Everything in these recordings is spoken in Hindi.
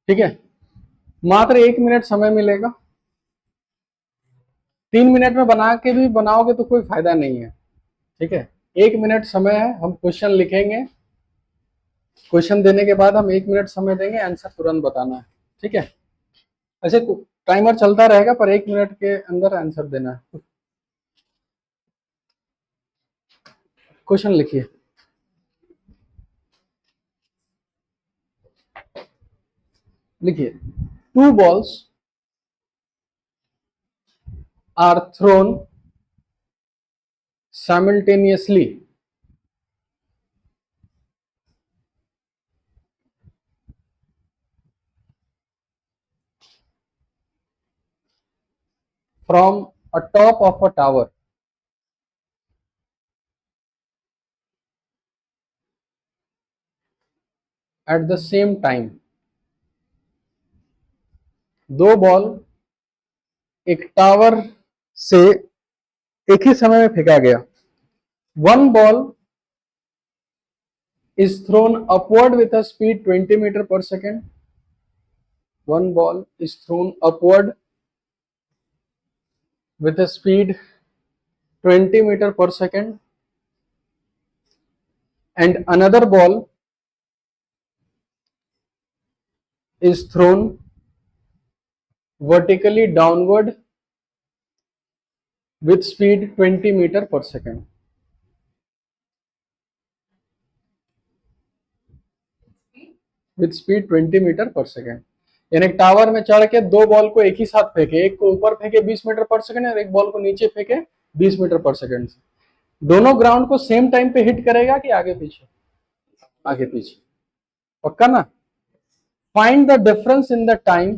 ठीक है, मात्र 1 मिनट समय मिलेगा। 3 मिनट में बना के भी बनाओगे तो कोई फायदा नहीं है। ठीक है, 1 मिनट समय है, हम क्वेश्चन लिखेंगे, क्वेश्चन देने के बाद हम 1 मिनट समय देंगे, आंसर तुरंत बताना है। ठीक है, ऐसे टाइमर चलता रहेगा पर 1 मिनट के अंदर आंसर देना है। क्वेश्चन लिखिए। लिखिए, 2 balls are thrown simultaneously from a top of a tower at the same time। दो बॉल एक टावर से एक ही समय में फेंका गया। One ball is thrown upward with a speed 20 meter per second। One ball is thrown upward with a speed 20 meter per second, and another ball is thrown vertically downward with speed 20 meter per second। With speed 20 metre per second. यानी टावर में चढ़ के दो बॉल को एक ही साथ फेंके, एक को ऊपर फेंके 20 मीटर पर सेकेंड और एक बॉल को नीचे फेंके 20 मीटर पर सेकेंड से। दोनों ग्राउंड को सेम टाइम पे हिट करेगा कि आगे पीछे? आगे पीछे, पक्का ना? Find the difference in the time,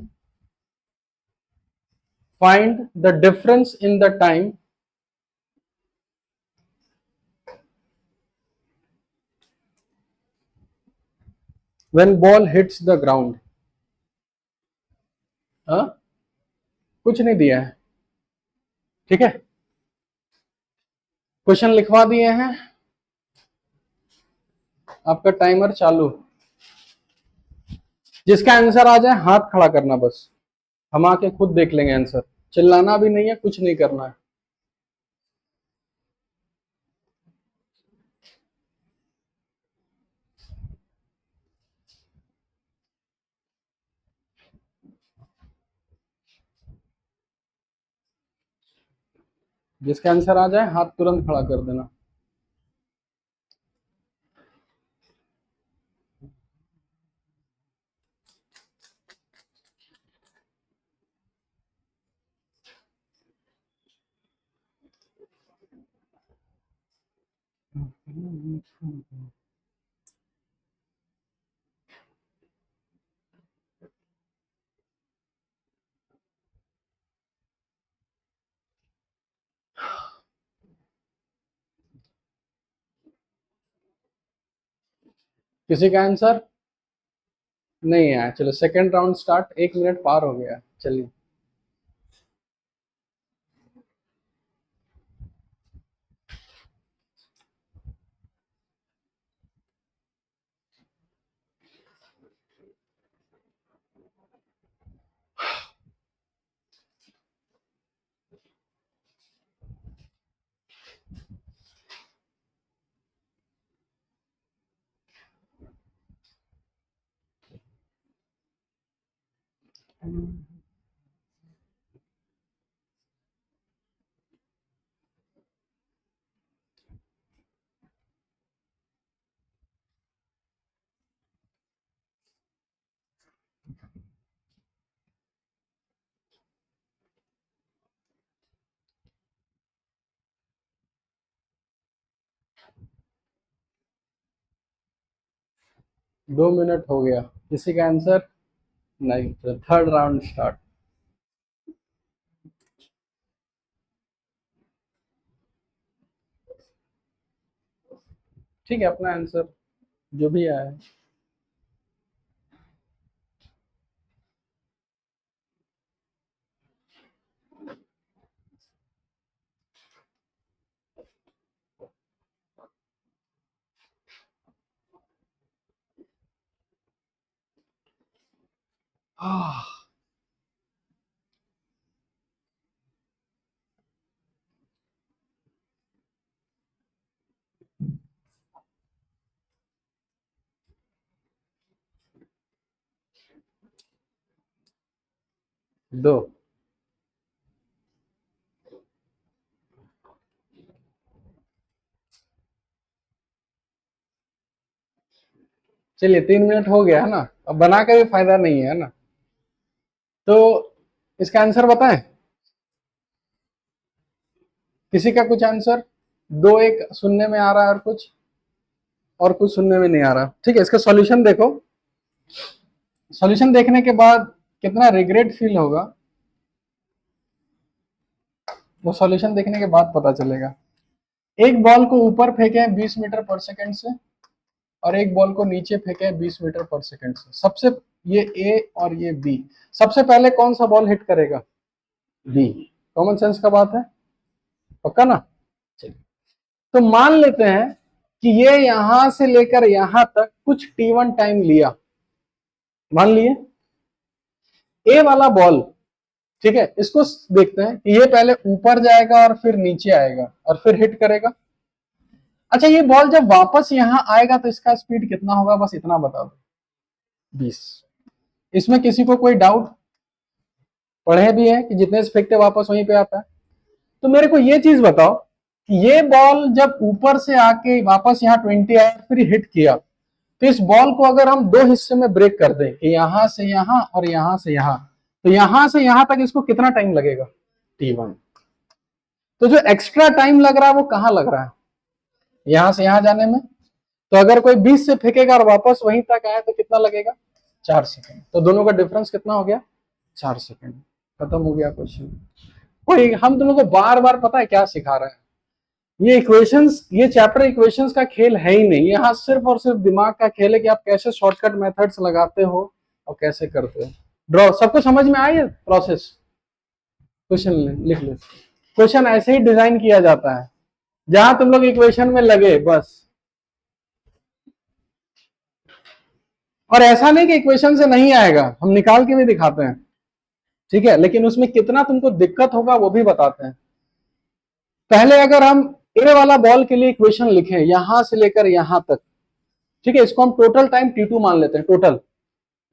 find the difference in the time when ball hits the ground. कुछ नहीं दिया है। ठीक है, क्वेश्चन लिखवा दिए हैं, आपका टाइमर चालू। जिसका आंसर आ जाए हाथ खड़ा करना बस, हम आके खुद देख लेंगे आंसर। चिल्लाना भी नहीं है, कुछ नहीं करना है। जिसका आंसर आ जाए हाथ तुरंत खड़ा कर देना। किसी का आंसर नहीं आया? चलो सेकंड राउंड स्टार्ट। 1 मिनट पार हो गया, चलिए। दो मिनट हो गया, किसी का आंसर नहीं। तो थर्ड राउंड स्टार्ट। ठीक है, अपना आंसर जो भी आया है। आह, दो। चलिए 3 मिनट हो गया है ना, अब बना के भी फायदा नहीं है ना, तो इसका आंसर बताएं। किसी का कुछ आंसर? दो एक सुनने में आ रहा है और कुछ सुनने में नहीं आ रहा। ठीक है, इसका सॉल्यूशन देखो। सॉल्यूशन देखने के बाद कितना रिग्रेट फील होगा, वो सॉल्यूशन देखने के बाद पता चलेगा। एक बॉल को ऊपर फेंके 20 मीटर पर सेकंड से, और एक बॉल को नीचे फेंके 20 मीटर पर सेकंड से। सबसे, ये ए और ये बी, सबसे पहले कौन सा बॉल हिट करेगा? बी। कॉमन सेंस का बात है, पक्का ना? चलिए, तो मान लेते हैं कि ये यहां से लेकर यहां तक कुछ T1 टाइम लिया। मान लिए ए वाला बॉल, ठीक है, इसको देखते हैं कि ये पहले ऊपर जाएगा और फिर नीचे आएगा और फिर हिट करेगा। अच्छा, ये बॉल जब वापस यहां आएगा तो इसका स्पीड कितना होगा, बस इतना बता दो। 20। इसमें किसी को कोई डाउट? पढ़े भी है कि जितने से फेंकते वापस वहीं पे आता है। तो मेरे को ये चीज बताओ कि ये बॉल जब ऊपर से आके वापस यहाँ 20 आया फिर हिट किया, तो इस बॉल को अगर हम दो हिस्से में ब्रेक कर दें कि यहां से यहां और यहां से यहां, तो यहां से यहां तक इसको कितना टाइम लगेगा? T1। तो जो एक्स्ट्रा टाइम लग रहा है वो कहां लग रहा है? यहां से यहां जाने में। तो अगर कोई 20 से फेंकेगा और वापस वहीं तक आए तो कितना लगेगा? 4 सेकंड। तो दोनों का डिफरेंस कितना हो गया? 4 सेकंड। खत्म हो गया क्वेश्चन। कोई, हम तुम लोग को बार बार पता है क्या सिखा रहे हैं? ये इक्वेशंस, ये चैप्टर इक्वेशंस का खेल है ही नहीं। यहाँ सिर्फ और सिर्फ दिमाग का खेल है कि आप कैसे शॉर्टकट मेथड्स लगाते हो और कैसे करते हो। ड्रॉ सबको समझ में आई है प्रोसेस? क्वेश्चन लिख लो। क्वेश्चन ऐसे ही डिजाइन किया जाता है, जहां तुम लोग इक्वेशन में लगे बस। और ऐसा नहीं कि इक्वेशन से नहीं आएगा, हम निकाल के भी दिखाते हैं, ठीक है, लेकिन उसमें कितना तुमको दिक्कत होगा वो भी बताते हैं। पहले अगर हम ए वाला बॉल के लिए इक्वेशन लिखें यहां से लेकर यहां तक, ठीक है, इसको हम टोटल टाइम T2 मान लेते हैं। टोटल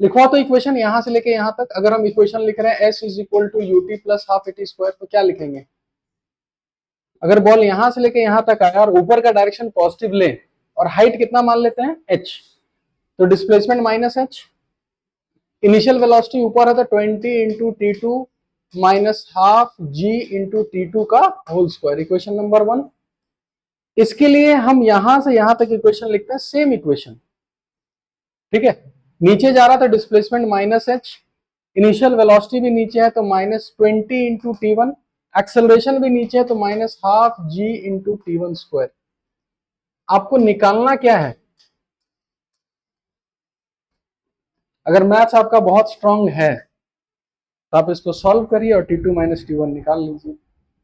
लिखवा तो इक्वेशन यहां से लेकर यहां तक, अगर हम इक्वेशन लिख रहे हैं S is equal to UT plus half AT square, तो क्या लिखेंगे? अगर बॉल यहां से लेकर यहां तक आया और ऊपर का डायरेक्शन पॉजिटिव ले और हाइट कितना मान लेते हैं? H, तो displacement minus H। Initial velocity ऊपर है तो 20 into T2 minus half G into T2 का होल स्क्वायर। Equation number 1। इसके लिए हम यहां से यहां तक इक्वेशन लिखते हैं, सेम इक्वेशन, ठीक है। नीचे जा रहा था displacement minus H, initial velocity भी नीचे है तो -20 इंटू T1, एक्सेलरेशन भी नीचे है तो minus half G into T1 square. आपको निकालना क्या है? अगर मैथ्स आपका बहुत स्ट्रांग है तो आप इसको सॉल्व करिए और T2 माइनस T1 निकाल लीजिए।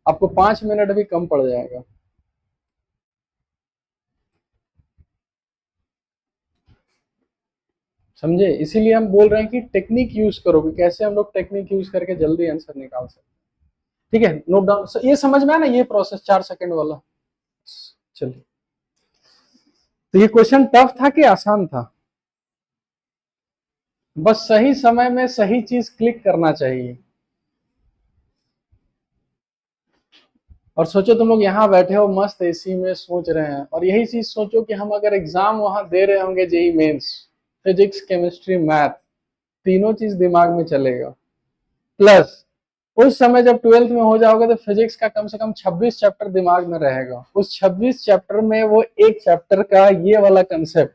आपको 5 मिनट भी कम पड़ जाएगा। समझे? इसीलिए हम बोल रहे हैं कि टेक्निक यूज करो, कि कैसे हम लोग टेक्निक यूज करके जल्दी आंसर निकाल सकते हैं। ठीक है, नोट डाउन। ये समझ में आया ना, ये प्रोसेस 4 सेकंड वाला? चलिए, तो ये क्वेश्चन टफ था कि आसान था? बस सही समय में सही चीज क्लिक करना चाहिए। और सोचो तुम लोग यहाँ बैठे हो मस्त एसी में सोच रहे हैं, और यही चीज सोचो कि हम अगर एग्जाम वहां दे रहे होंगे, JEE Mains, physics chemistry math, तीनों चीज दिमाग में चलेगा। प्लस उस समय जब 12th में हो जाओगे तो फिजिक्स का कम से कम 26 चैप्टर दिमाग में रहेगा। उस 26 चैप्टर में वो एक चैप्टर का ये वाला कंसेप्ट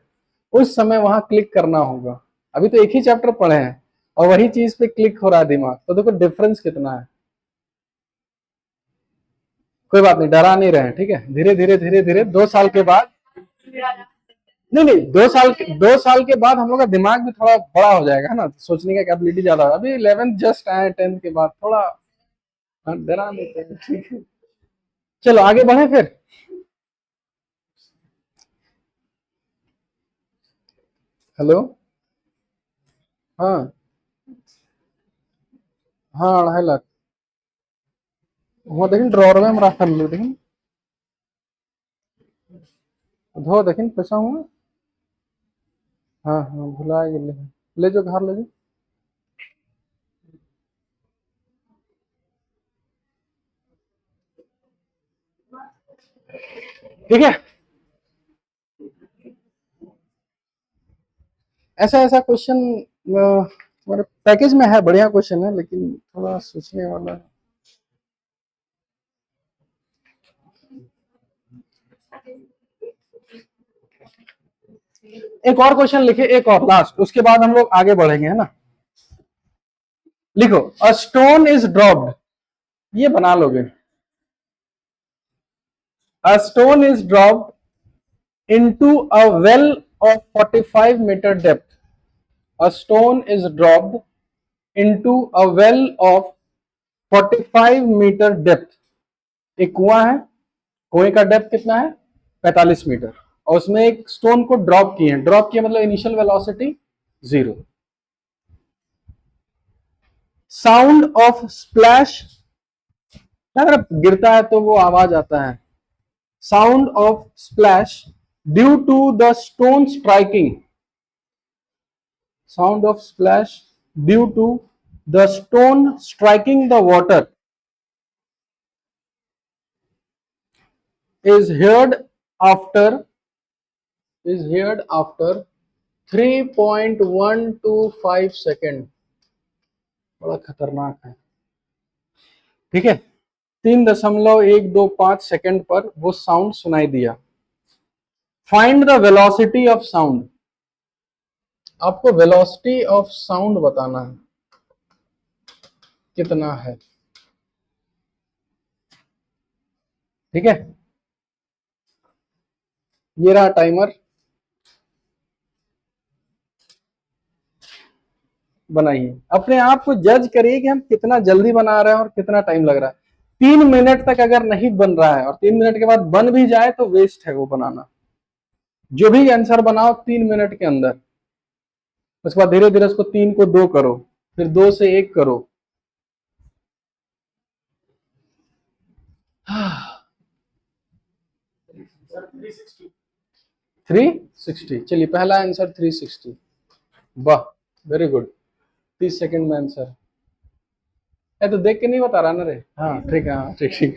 उस समय वहां क्लिक करना होगा। अभी तो एक ही चैप्टर पढ़े हैं और वही चीज पे क्लिक हो रहा है दिमाग, तो देखो डिफरेंस कितना है। कोई बात नहीं, डरा नहीं रहे, ठीक है, धीरे धीरे धीरे धीरे 2 साल के बाद, नहीं नहीं, 2 साल के बाद हम लोग का दिमाग भी थोड़ा बड़ा हो जाएगा, है ना, सोचने का कैपेबिलिटी ज्यादा। अभी 11th जस्ट आए, 10th के बाद थोड़ा डरा देते हैं, ठीक है। चलो आगे बढ़े फिर। हेलो। हाँ, हाँ 2.5 लाख वो देखिन ड्रॉर में हम रखल लो देखिन धो देखिन पैसा हुआ हाँ हाँ भुला गेले ले जो घर ले जो ठीक है। ऐसा ऐसा क्वेश्चन हमारे पैकेज में है बढ़िया क्वेश्चन है लेकिन थोड़ा सोचने वाला है। एक और क्वेश्चन लिखे एक और लास्ट उसके बाद हम लोग आगे बढ़ेंगे है ना। लिखो अ स्टोन इज ड्रॉप्ड ये बना लोगे a stone is dropped into a well of 45 metre depth a stone is dropped into a well of 45 metre depth एक कुआं है कुएं का डेप्थ कितना है 45 मीटर और उसमें एक स्टोन को ड्रॉप किए ड्रॉप किया मतलब initial velocity 0 sound of splash अगर गिरता है तो वो आवाज आता है sound of splash due to the stone striking sound of splash due to the stone striking the water is heard after is heard after 3.125 second बड़ा खतरनाक है ठीक है 3.125 सेकेंड पर वो साउंड सुनाई दिया find the velocity of sound आपको वेलोसिटी ऑफ साउंड बताना है कितना है ठीक है ये रहा टाइमर बनाइए अपने आप को जज करिए कि हम कितना जल्दी बना रहे हैं और कितना टाइम लग रहा है 3 मिनट तक अगर नहीं बन रहा है और 3 मिनट के बाद बन भी जाए तो वेस्ट है वो बनाना जो भी आंसर बनाओ 3 मिनट के अंदर उसके बाद धीरे धीरे उसको 3 को 2 करो फिर 2 से 1 करो 360 चलिए पहला आंसर 360 वाह वेरी गुड 30 सेकंड में आंसर है तो देख के नहीं बता रहा ना रे हाँ ठीक है हाँ ठीक ठीक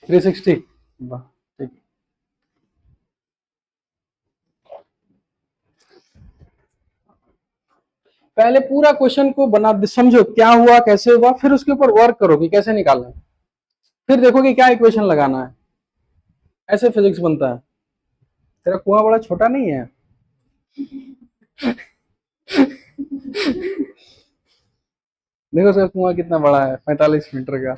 360 वाह ठीक पहले पूरा क्वेश्चन को बना समझो क्या हुआ कैसे हुआ फिर उसके ऊपर वर्क करो कि कैसे निकालना है फिर देखो कि क्या इक्वेशन लगाना है ऐसे फिजिक्स बनता है तेरा कुआं बड़ा छोटा नहीं है देखो उसका कुआं कितना बड़ा है 45 मीटर का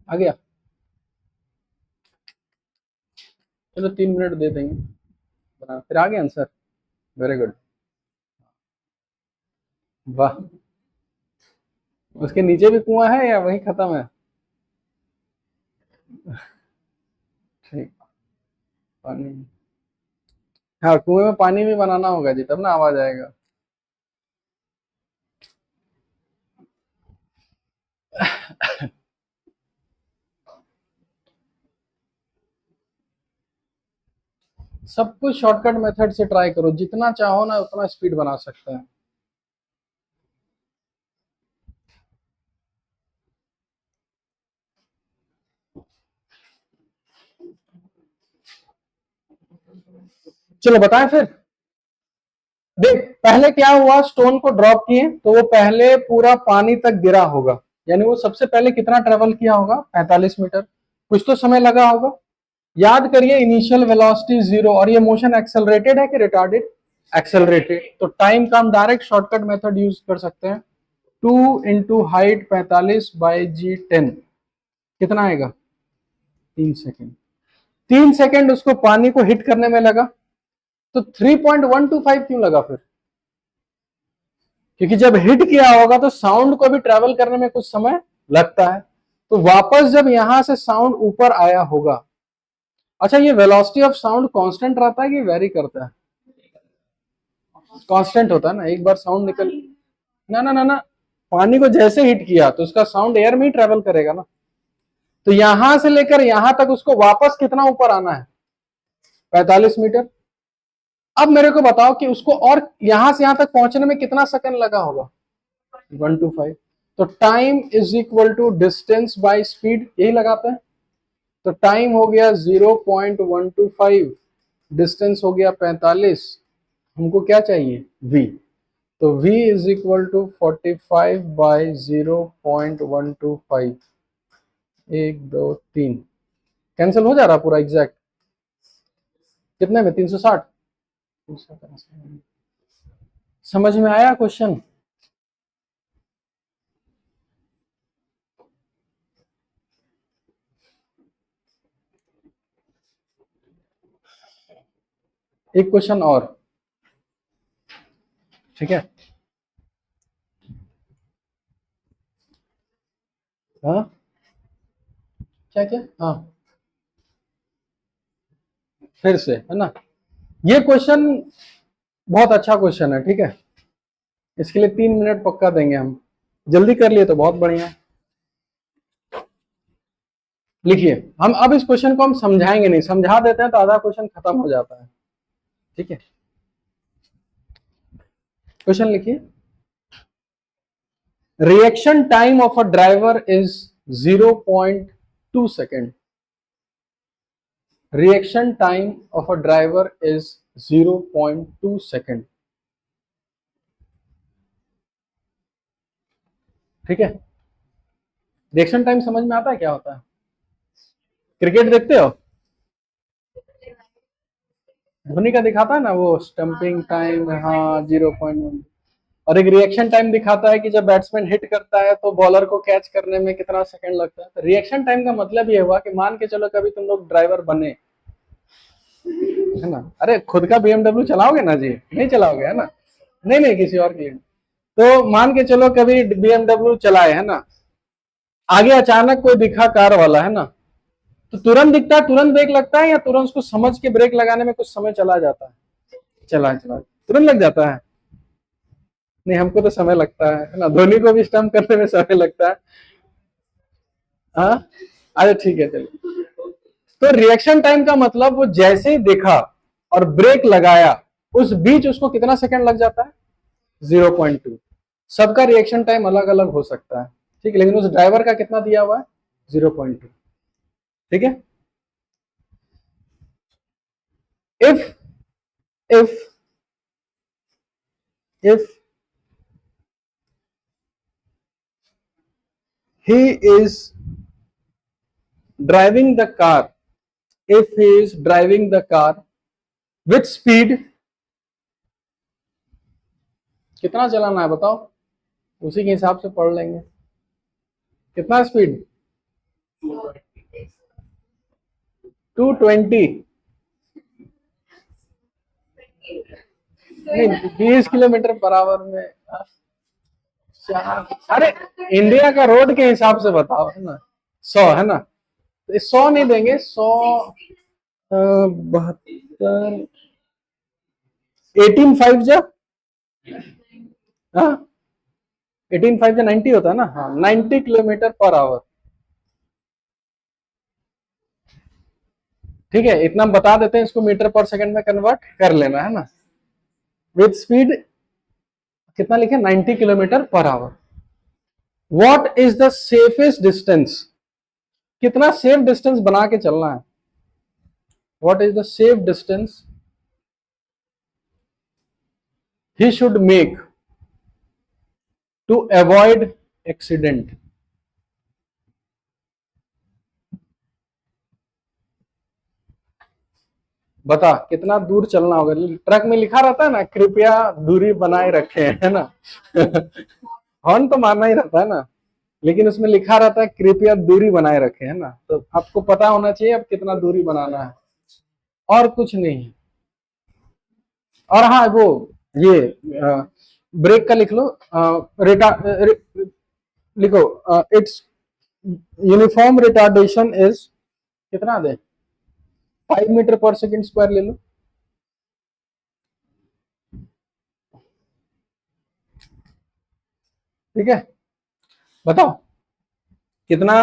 आ गया चलो 3 मिनट दे देंगे बना फिर आ गया आंसर वेरी गुड वाह उसके नीचे भी कुआं है या वही खत्म है ठीक पानी हाँ कुएं में पानी भी बनाना होगा जी तब ना आवाज आएगा सब कुछ शॉर्टकट मेथड से ट्राई करो जितना चाहो ना उतना स्पीड बना सकते हैं चलो बताएं फिर देख पहले क्या हुआ स्टोन को ड्रॉप किए तो वो पहले पूरा पानी तक गिरा होगा यानी वो सबसे पहले कितना ट्रेवल किया होगा 45 मीटर कुछ तो समय लगा होगा याद करिए इनिशियल वेलोसिटी 0 और ये मोशन एक्सेलरेटेड है कि रिटार्डेड एक्सेलरेटेड, तो टाइम का हम डायरेक्ट शॉर्टकट मेथड यूज कर सकते हैं। 2 इंटू हाइट 45 बाई G10 कितना आएगा? 3 सेकेंड। 3 सेकेंड उसको पानी को हिट करने में लगा, तो 3.125 क्यों लगा फिर? क्योंकि जब हिट किया होगा तो साउंड को भी ट्रेवल करने में कुछ समय लगता है, तो वापस जब यहां से साउंड ऊपर आया होगा। अच्छा, ये वेलोसिटी ऑफ साउंड कांस्टेंट रहता है कि वेरी करता है? कांस्टेंट होता है ना। एक बार साउंड निकल, ना ना ना ना, पानी को जैसे हिट किया तो उसका साउंड एयर में ही ट्रेवल करेगा ना। तो यहां से लेकर यहां तक उसको वापस कितना ऊपर आना है? 45 मीटर। अब मेरे को बताओ कि उसको और यहां से यहां तक पहुंचने में कितना सेकंड लगा होगा? 125। तो time is equal to distance by speed, यही लगाते हैं। तो टाइम हो गया 0.125, डिस्टेंस हो गया 45, हमको क्या चाहिए? v। तो v is equal to 45 by 0.125, 1 2 3, cancel हो जा रहा पूरा एग्जैक्ट। कितने में? 360। समझ में आया क्वेश्चन? एक क्वेश्चन और, ठीक है? हाँ, क्या क्या? हाँ, फिर से है ना। ये क्वेश्चन बहुत अच्छा क्वेश्चन है, ठीक है? इसके लिए 3 मिनट पक्का देंगे हम, जल्दी कर लिए तो बहुत बढ़िया। लिखिए, हम अब इस क्वेश्चन को हम समझाएंगे नहीं, समझा देते हैं तो आधा क्वेश्चन खत्म हो जाता है, ठीक है? क्वेश्चन लिखिए। Reaction time of a driver is 0.2 second. Reaction time of a driver is 0.2 second, ठीक है? रिएक्शन टाइम समझ में आता है क्या होता है? क्रिकेट देखते हो? धोनी का दिखाता है ना वो स्टंपिंग टाइम, हाँ 0.1। और एक रिएक्शन टाइम दिखाता है कि जब बैट्समैन हिट करता है तो बॉलर को कैच करने में कितना सेकंड लगता है। तो रिएक्शन टाइम का मतलब ये हुआ कि मान के चलो कभी तुम लोग ड्राइवर बने, है ना? अरे खुद का BMW चलाओगे ना जी? नहीं चलाओगे, है ना? नहीं नहीं, किसी और के लिए। तो मान के चलो कभी BMW चलाए, है ना? आगे अचानक कोई दिखा कार वाला, है ना? तो तुरंत दिखता है, तुरंत ब्रेक लगता है, या तुरंत उसको समझ के ब्रेक लगाने में कुछ समय चला जाता है? चला चला तुरंत लग जाता है? नहीं, हमको तो समय लगता है ना? धोनी को भी स्टंप करने में समय लगता है। हाँ, अरे ठीक है, चलिए। तो रिएक्शन टाइम का मतलब वो जैसे ही देखा और ब्रेक लगाया, उस बीच उसको कितना सेकंड लग जाता है? 0.2। सबका रिएक्शन टाइम अलग अलग हो सकता है, ठीक है? लेकिन उस ड्राइवर का कितना दिया हुआ है? 0.2, ठीक है? If if if he is driving the car, if he is driving the car with speed, कितना चलाना है बताओ? उसी के हिसाब से पढ़ लेंगे। कितना स्पीड? 220? नहीं, 20 किलोमीटर पर आवर में। अरे इंडिया का रोड के हिसाब से बताओ, है ना? 100, है ना? तो 100 नहीं देंगे, 100 72, 18 5 जा, हाँ 18 5 जा 90 होता है ना? हाँ, 90 किलोमीटर पर आवर, ठीक है? इतना हम बता देते हैं, इसको मीटर पर सेकंड में कन्वर्ट कर लेना, है ना? विद स्पीड कितना लिखे? 90 kilometre per hour. What is the safest distance? कितना सेफ डिस्टेंस बना के चलना है? What is the safe distance he should make to avoid accident? बता कितना दूर चलना होगा। ट्रक में लिखा रहता है ना, कृपया दूरी बनाए रखें, है ना। हॉर्न तो मारना ही रहता है ना, लेकिन उसमें लिखा रहता है कृपया दूरी बनाए रखें, है ना। तो आपको पता होना चाहिए अब कितना दूरी बनाना है, और कुछ नहीं है। और हाँ वो ये ब्रेक का लिख लो, लिखो इट्स यूनिफॉर्म रिटार्डेशन इज कितना दे, 5 मीटर पर सेकेंड स्क्वायर ले लो। ठीक है, बताओ कितना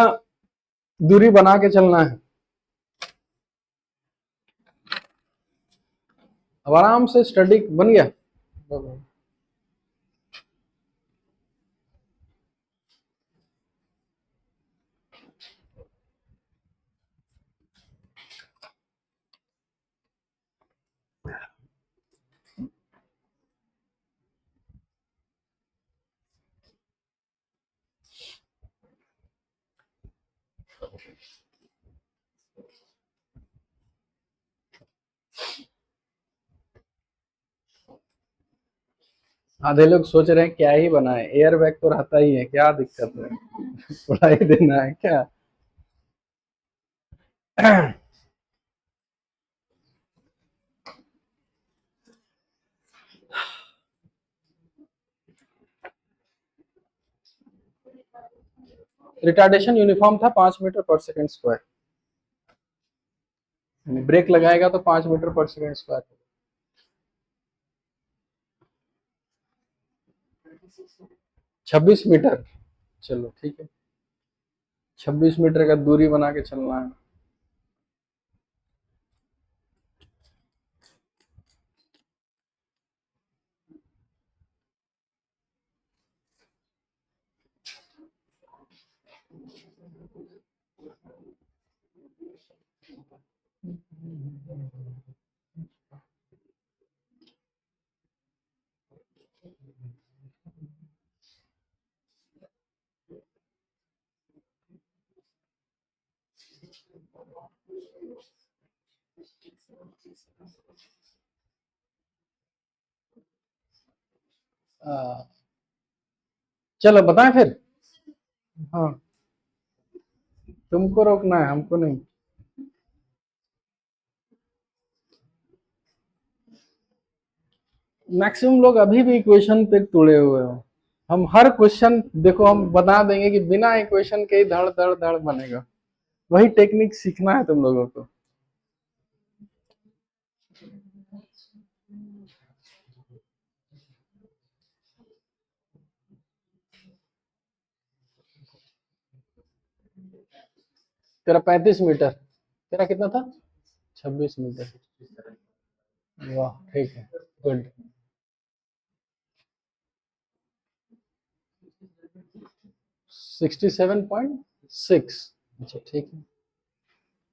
दूरी बना के चलना है। अब आराम से स्टडी बन गया। आधे लोग सोच रहे हैं क्या ही बनाए, एयर बैग तो रहता ही है, क्या दिक्कत है। उड़ा ही देना है क्या। रिटार्डेशन यूनिफॉर्म था 5 metre per second square, break लगाएगा तो 5 metre per second square. 26 metre, चलो ठीक है, 26 मीटर का दूरी बना के चलना है। चलो बताएं फिर। हाँ, तुमको रोकना है, हमको नहीं। मैक्सिमम लोग अभी भी इक्वेशन पे तुड़े हुए हो। हम हर क्वेश्चन देखो हम बता देंगे कि बिना इक्वेशन के ही धड़ धड़ धड़ बनेगा। वही टेक्निक सीखना है तुम लोगों को। तेरा 35 मीटर, तेरा कितना था? 26 मीटर। वाह ठीक है, गुड। 67.6, अच्छा ठीक है।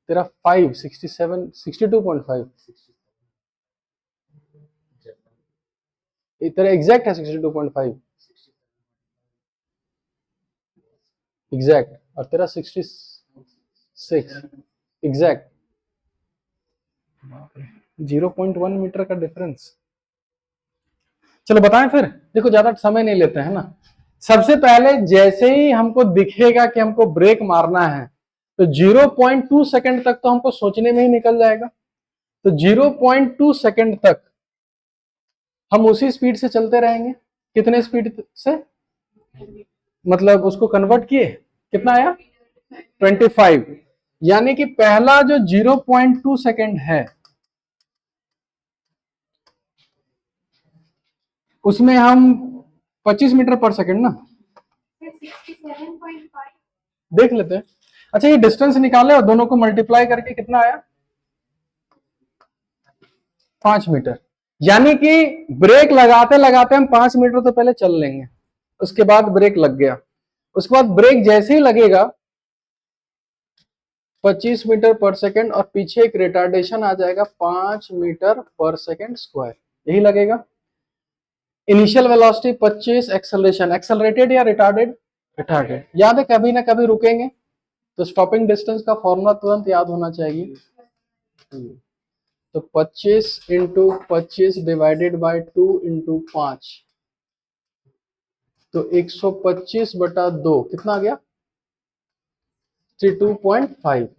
तेरा 62.5, तेरा एग्जैक्ट है 62.5 एग्जैक्ट, और तेरा 66 एग्जैक्ट। 0.1 मीटर का डिफरेंस। चलो बताएं फिर, देखो ज्यादा समय नहीं लेते हैं ना। सबसे पहले जैसे ही हमको दिखेगा कि हमको ब्रेक मारना है, तो 0.2 सेकंड तक तो हमको सोचने में ही निकल जाएगा। तो 0.2 सेकंड तक हम उसी स्पीड से चलते रहेंगे। कितने स्पीड से, मतलब उसको कन्वर्ट किए, कितना आया 25। यानी कि पहला जो 0.2 सेकंड है उसमें हम 25 मीटर पर सेकंड ना देख लेते हैं। अच्छा ये डिस्टेंस निकाले और दोनों को मल्टीप्लाई करके कितना आया, 5 मीटर। यानी कि ब्रेक लगाते लगाते हम 5 मीटर तो पहले चल लेंगे, उसके बाद ब्रेक लग गया। उसके बाद ब्रेक जैसे ही लगेगा 25 मीटर पर सेकंड, और पीछे एक रिटार्डेशन आ जाएगा 5 मीटर पर सेकंड स्क्वायर, यही लगेगा। इनिशियल वेलोसिटी 25, एक्सेलरेशन एक्सेलरेटेड या रिटार्डेड, रिटार्डेड। याद है कभी ना कभी रुकेंगे, तो स्टॉपिंग डिस्टेंस का फॉर्मूला तुरंत याद होना चाहिए। तो 25 इंटू 25 डिवाइडेड बाय 2 इंटू 5, तो 125/2 कितना आ गया? 62.5।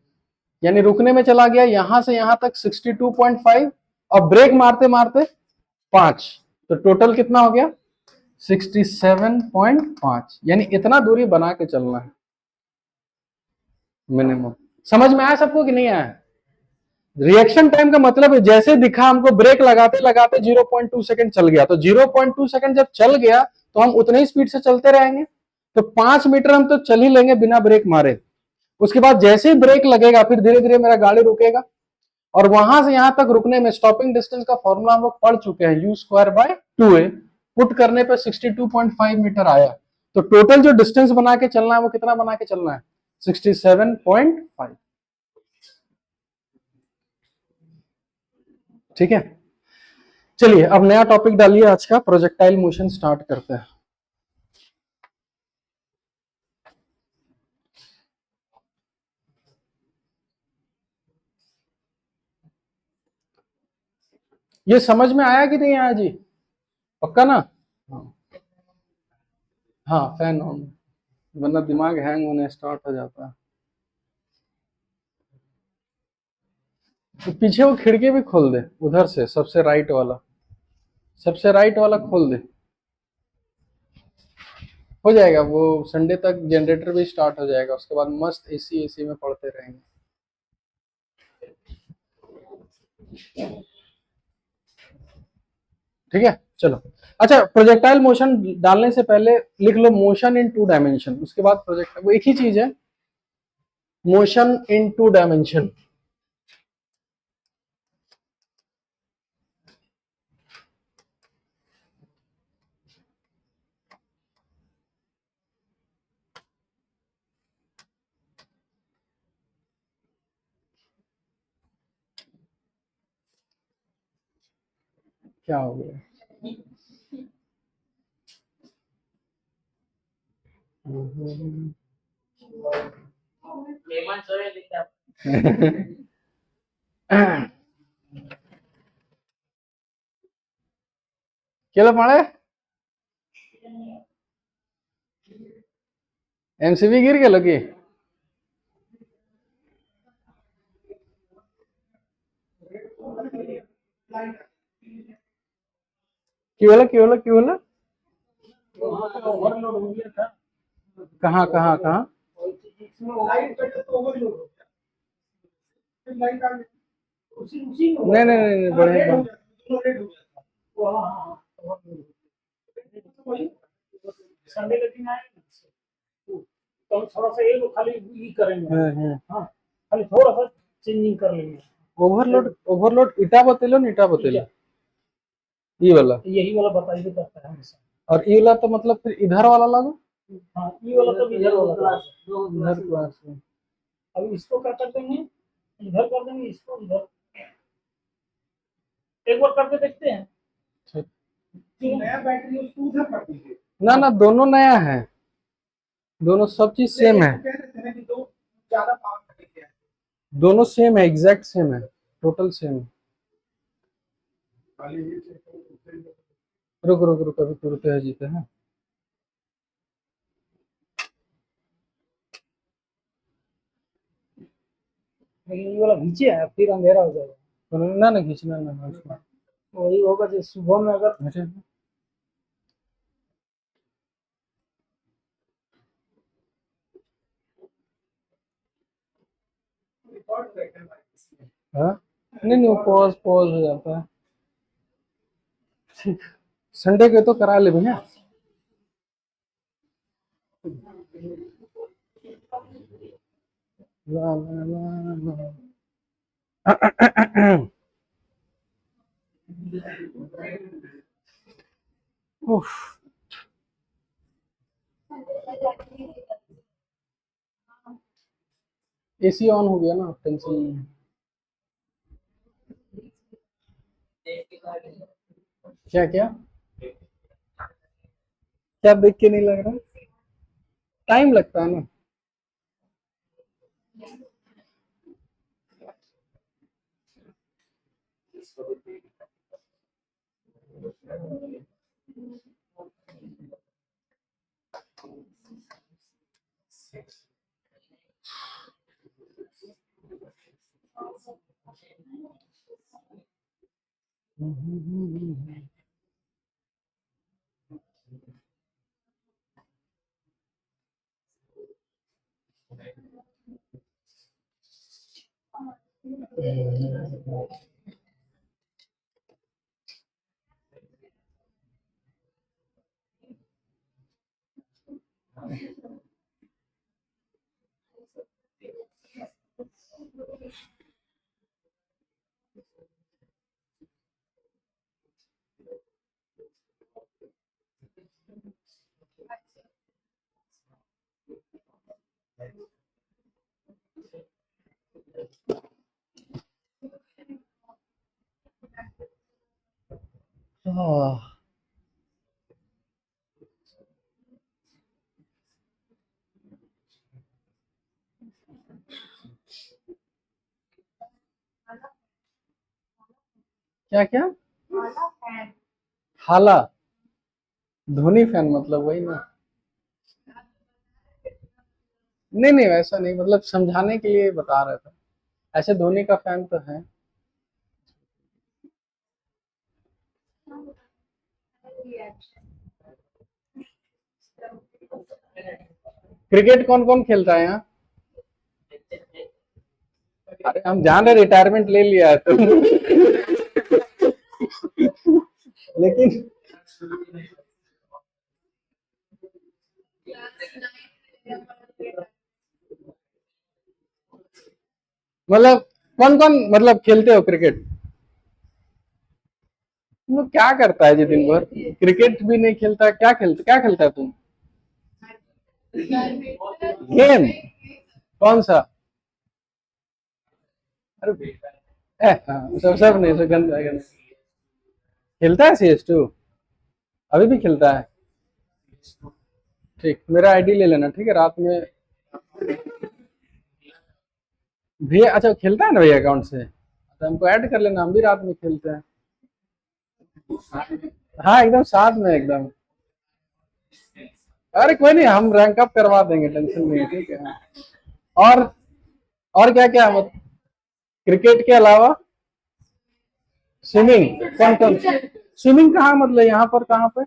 यानी रुकने में चला गया यहां से यहां तक 62.5 और ब्रेक मारते मारते 5, तो टोटल कितना हो गया? 67.5। यानी इतना दूरी बना के चलना है मिनिमम। समझ में आया सबको कि नहीं आया? रिएक्शन टाइम का मतलब है जैसे दिखा हमको ब्रेक लगाते लगाते 0.2 सेकंड चल गया, तो 0.2 सेकंड जब चल गया तो हम उतने ही स्पीड से चलते रहेंगे। तो 5 मीटर हम तो चल ही लेंगे बिना ब्रेक मारे। उसके बाद जैसे ही ब्रेक लगेगा फिर धीरे धीरे मेरा गाड़ी रुकेगा, और वहां से यहां तक रुकने में स्टॉपिंग डिस्टेंस का फॉर्मूला हम लोग पढ़ चुके हैं, u²/2a। पुट करने पे 62.5 मीटर आया। तो टोटल जो डिस्टेंस बना के चलना है वो कितना बना के चलना है? 67.5। ठीक है, चलिए अब नया टॉपिक डालिए आज का, प्रोजेक्टाइल मोशन स्टार्ट करते हैं। ये समझ में आया कि नहीं आया जी? पक्का ना? हाँ, हाँ फैन ऑन, वरना दिमाग हैंग होने स्टार्ट हो जाता है। तो पीछे वो खिड़की भी खोल दे, उधर से सबसे राइट वाला, सबसे राइट वाला खोल दे, हो जाएगा वो। संडे तक जनरेटर भी स्टार्ट हो जाएगा, उसके बाद मस्त एसी एसी में पढ़ते रहेंगे। ठीक है, चलो। अच्छा, प्रोजेक्टाइल मोशन डालने से पहले लिख लो मोशन इन 2 डायमेंशन, उसके बाद प्रोजेक्ट, वो एक ही चीज है, मोशन इन 2 डायमेंशन। क्या हो गया? केला पाड़े एमसीबी गिर गेलो की? की बोला की बोला की बोला? कहाँ कहाँ कहाँ? नहीं नहीं नहीं बढ़िया। संडे के दिन आए तो हम थोड़ा सा ये खाली ये करेंगे, हाँ खाली थोड़ा सा चेंजिंग कर लेंगे। ओवरलोड ओवरलोड इटा बतेलो न, इटा बतेलो ये वाला, यही वाला बताइए करता है हमेशा। और ये वाला तो मतलब फिर इधर वाला लागू? हाँ ये वाला तो इधर वाला क्लास, इधर क्लास में। अब इसको क्या कर देंगे, इधर कर देंगे, इसको इधर एक बार करके देखते हैं। जो नया बैटरी है उसको उधर कर दीजिए। ना ना दोनों नया है, दोनों सब चीज सेम है, दोनों सेम है, एग्जैक्ट सेम है, टोटल सेम है। रुक रुक रुक अभी तुरते है जीते हैं। ये वाला खींचे है फिर अंधेरा हो जाएगा, ना ना खींचना ना उसमें, वही होगा जो सुबह में अगर। हाँ नहीं नहीं पॉज पॉज हो जाता है। ठीक, संडे के तो करा ले भैया। ला ला ला ला। उफ, एसी ऑन हो गया ना, टेंशन नहीं है। क्या क्या क्या देख के नहीं लग रहा? टाइम लगता है ना। आह, क्या क्या? हाला? धोनी फैन मतलब वही ना? नहीं नहीं, वैसा नहीं, मतलब समझाने के लिए बता रहा था। ऐसे धोनी का फैन तो है। क्रिकेट कौन कौन खेलता है यहाँ? अरे हम जान रहे रिटायरमेंट ले लिया है तुम। लेकिन मतलब कौन कौन मतलब खेलते हो क्रिकेट? तुम लोग क्या करता है जी दिन भर? क्रिकेट भी नहीं खेलता, क्या खेलता है तुम? गेम? कौन सा? अरे सब नहीं, सब गंदा है, गंदा। खेलता है CS2? अभी भी खेलता है? ठीक, मेरा आईडी ले लेना, ठीक है, रात में। भैया अच्छा खेलता है ना भैया अकाउंट से, तो हमको ऐड कर लेना, हम भी रात में खेलते हैं। हाँ एकदम साथ में एकदम। अरे कोई नहीं, हम रैंक अप करवा देंगे, टेंशन नहीं, ठीक है। और और क्या क्या मतलब क्रिकेट के अलावा? स्विमिंग? कौन कौन? स्विमिंग कहाँ, मतलब यहाँ पर कहाँ पे?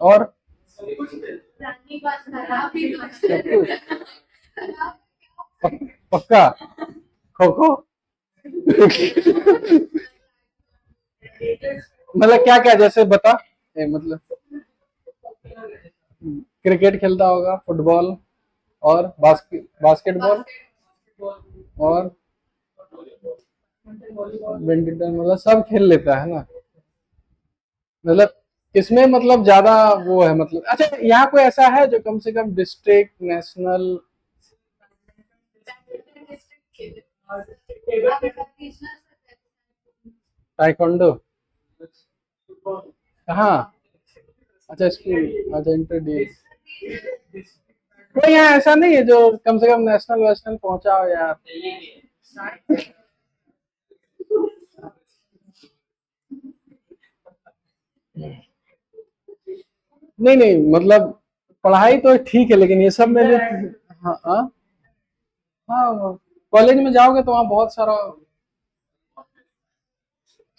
और सब कुछ? पक्का? खो खो? मतलब क्या क्या, जैसे बता। मतलब क्रिकेट खेलता होगा, फुटबॉल, और बास्केटबॉल, और बैडमिंटन, मतलब सब खेल लेता है ना? मतलब इसमें मतलब ज्यादा वो है, मतलब अच्छा यहाँ कोई ऐसा है जो कम से कम डिस्ट्रिक्ट, नेशनल? ताइक्वांडो? कहाँ? अच्छा स्कूल, अच्छा इंटर डी। कोई यहाँ ऐसा नहीं है जो कम से कम नेशनल वेशनल पहुंचा हो यार? नहीं नहीं, मतलब पढ़ाई तो ठीक है, लेकिन ये सब में भी। हाँ हाँ। हाँ कॉलेज में जाओगे तो वहाँ बहुत सारा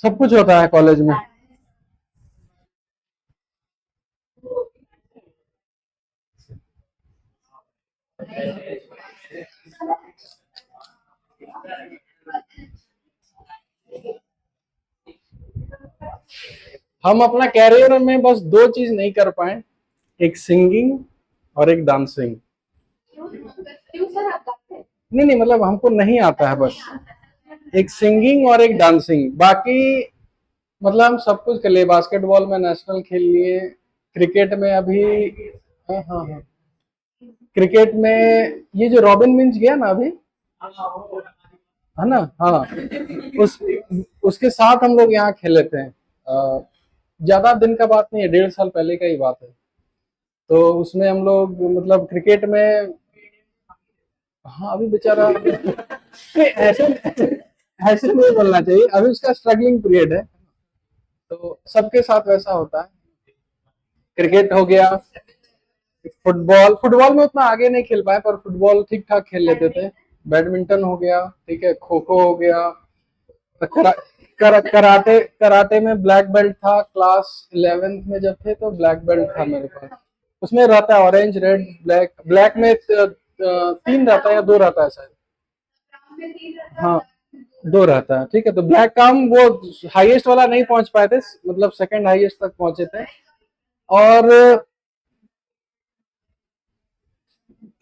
सब कुछ होता है कॉलेज में। हम अपना कैरियर में बस दो चीज नहीं कर पाए, एक सिंगिंग और एक डांसिंग। नहीं नहीं, मतलब हमको नहीं आता है बस, एक सिंगिंग और एक डांसिंग, बाकी मतलब हम सब कुछ कर लिए। बास्केटबॉल में नेशनल खेल लिए, क्रिकेट में अभी। हाँ हाँ हाँ। क्रिकेट में ये जो रॉबिन मिंज गया ना अभी, है ना? हाँ, उस उसके साथ हम लोग यहाँ खेले थे। ज्यादा दिन का बात नहीं है, 1.5 साल पहले का ही बात है। तो उसमें हम लोग मतलब क्रिकेट में। हाँ अभी बेचारा नहीं, ऐसे ऐसे नहीं बोलना चाहिए, अभी उसका स्ट्रगलिंग पीरियड है। तो सबके साथ वैसा होता है। क्रिकेट हो गया। फुटबॉल फुटबॉल में उतना आगे नहीं खेल पाए, पर फुटबॉल ठीक ठाक खेल लेते थे। बैडमिंटन हो गया, ठीक है, खो खो हो गया। करा, कराटे कराटे में ब्लैक बेल्ट था, क्लास 11th में जब थे तो ब्लैक बेल्ट था मेरे पास। उसमें रहता है ऑरेंज रेड ब्लैक, ब्लैक में 3 रहता है या 2 रहता है शायद। हाँ, 2 रहता है, ठीक है। तो ब्लैक का हम वो हाईएस्ट वाला नहीं पहुंच पाए थे, मतलब सेकंड हाईएस्ट तक पहुंचे थे। और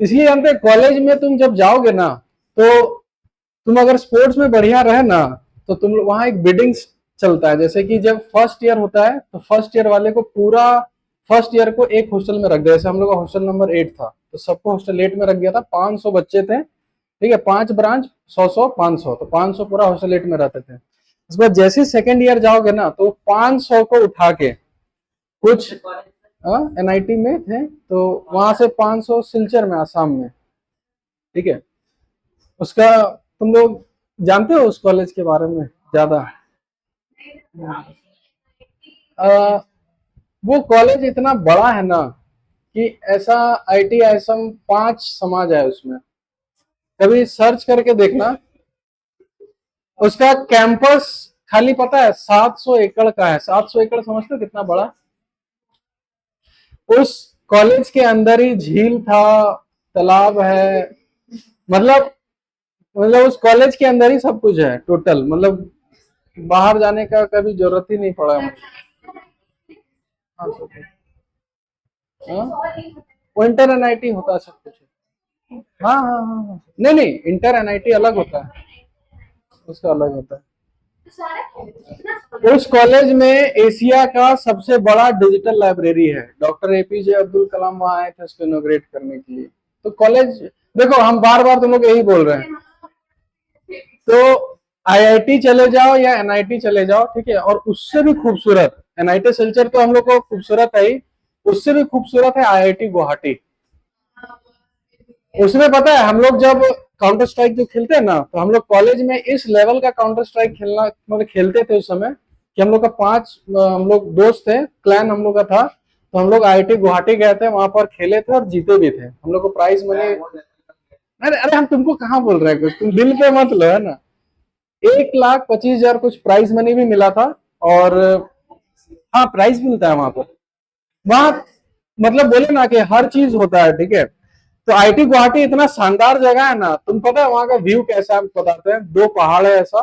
इसलिए हम पे कॉलेज में तुम जब जाओगे ना, तो तुम अगर स्पोर्ट्स में बढ़िया रहे ना, तो तुम वहां एक बिडिंग चलता है। जैसे कि जब फर्स्ट ईयर होता है तो फर्स्ट ईयर वाले को पूरा फर्स्ट ईयर को एक हॉस्टल में रख दिया। जैसे हम लोग का हॉस्टल नंबर 8 था, तो सबको हॉस्टल 8 में रख दिया था। 500 बच्चे थे, ठीक है, 5 ब्रांच, 100 500, तो 500 पूरा हॉस्टल 8 में रहते थे। इस बार जैसे सेकेंड ईयर जाओगे ना, तो 500 को उठा के कुछ एनआईटी में थे, तो वहां से 500 सिलचर में, आसाम में, ठीक है। उसका तुम लोग जानते हो उस कॉलेज के बारे में ज्यादा? आ, वो कॉलेज इतना बड़ा है ना, कि ऐसा आईटी आईएसएम 5 समाज है उसमें। कभी सर्च करके देखना। उसका कैंपस खाली पता है 700 एकड़ का है। 700 एकड़ समझते हो कितना बड़ा? उस कॉलेज के अंदर ही झील था, तालाब है, मतलब मतलब उस कॉलेज के अंदर ही सब कुछ है टोटल। मतलब बाहर जाने का कभी जरूरत ही नहीं पड़ा मुझे। हाँ, सब कुछ। हाँ, वो इंटर एनआईटी होता है सब कुछ। हाँ हाँ हाँ हाँ, नहीं नहीं, इंटर एनआईटी अलग होता है, उसका अलग होता है। उस कॉलेज में एशिया का सबसे बड़ा डिजिटल लाइब्रेरी है। डॉक्टर एपीजे अब्दुल कलाम वहां आए थे उसको इनोग्रेट करने के लिए। तो कॉलेज, देखो हम बार बार तुम लोग यही बोल रहे हैं, तो आईआईटी चले जाओ या एनआईटी चले जाओ, ठीक है, और उससे भी खूबसूरत एनआईटी सिलचर तो हम लोग को खूबसूरत है ही, उससे भी खूबसूरत है आईआईटी गुवाहाटी। उसमें पता है हम लोग जब काउंटर स्ट्राइक जो खेलते हैं ना, तो हम लोग कॉलेज में इस लेवल का काउंटर स्ट्राइक खेलना मतलब खेलते थे उस समय, कि हम लोग का 5 हम लोग दोस्त थे, क्लैन हम लोग का था। तो हम लोग आईआईटी गुवाहाटी गए थे, वहां पर खेले थे और जीते भी थे। हम लोग को प्राइज मनी, अरे अरे हम तुमको कहाँ बोल रहे हैं कुछ, तुम दिल पे मत लो, है ना। 1,25,000 कुछ प्राइज मनी भी मिला था। और हाँ, प्राइज मिलता है वहां पर। वहां मतलब बोले ना कि हर चीज होता है, ठीक है। तो आईटी गुवाहाटी इतना शानदार जगह है ना, तुम पता है वहां का व्यू कैसा है, हम बताते हैं। 2 पहाड़ है ऐसा,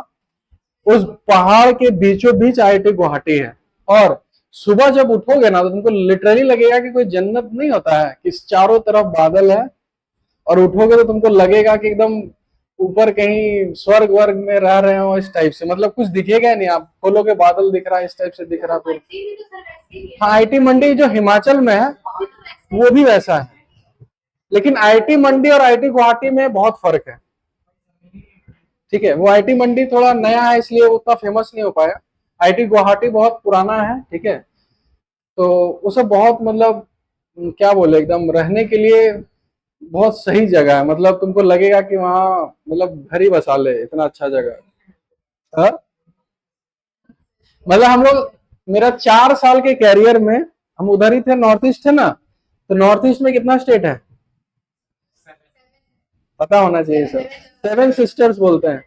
उस पहाड़ के बीचों बीच आईटी गुवाहाटी है। और सुबह जब उठोगे ना, तो तुमको लिटरली लगेगा कि कोई जन्नत नहीं होता है, कि चारों तरफ बादल है। और उठोगे तो तुमको लगेगा कि एकदम ऊपर कहीं स्वर्ग वर्ग में रह रहे हो, इस टाइप से। मतलब कुछ दिखेगा नहीं, आप खोलोगे बादल दिख रहा है, इस टाइप से दिख रहा है। हाँ, आईटी मंडी जो हिमाचल में है, वो भी वैसा है। लेकिन आईटी मंडी और आईटी गुवाहाटी में बहुत फर्क है, ठीक है। वो आईटी मंडी थोड़ा नया है, इसलिए उतना फेमस नहीं हो पाया। आईटी गुवाहाटी बहुत पुराना है, ठीक है। तो उसे बहुत मतलब क्या बोले, एकदम रहने के लिए बहुत सही जगह है। मतलब तुमको लगेगा कि वहाँ मतलब घर ही बसा ले, इतना अच्छा जगह है। हाँ? मतलब हम लोग, मेरा 4 साल के कैरियर में हम उधर ही थे, नॉर्थ ईस्ट थे ना। तो नॉर्थ ईस्ट में कितना स्टेट है पता होना चाहिए सर। 7 सिस्टर्स बोलते हैं।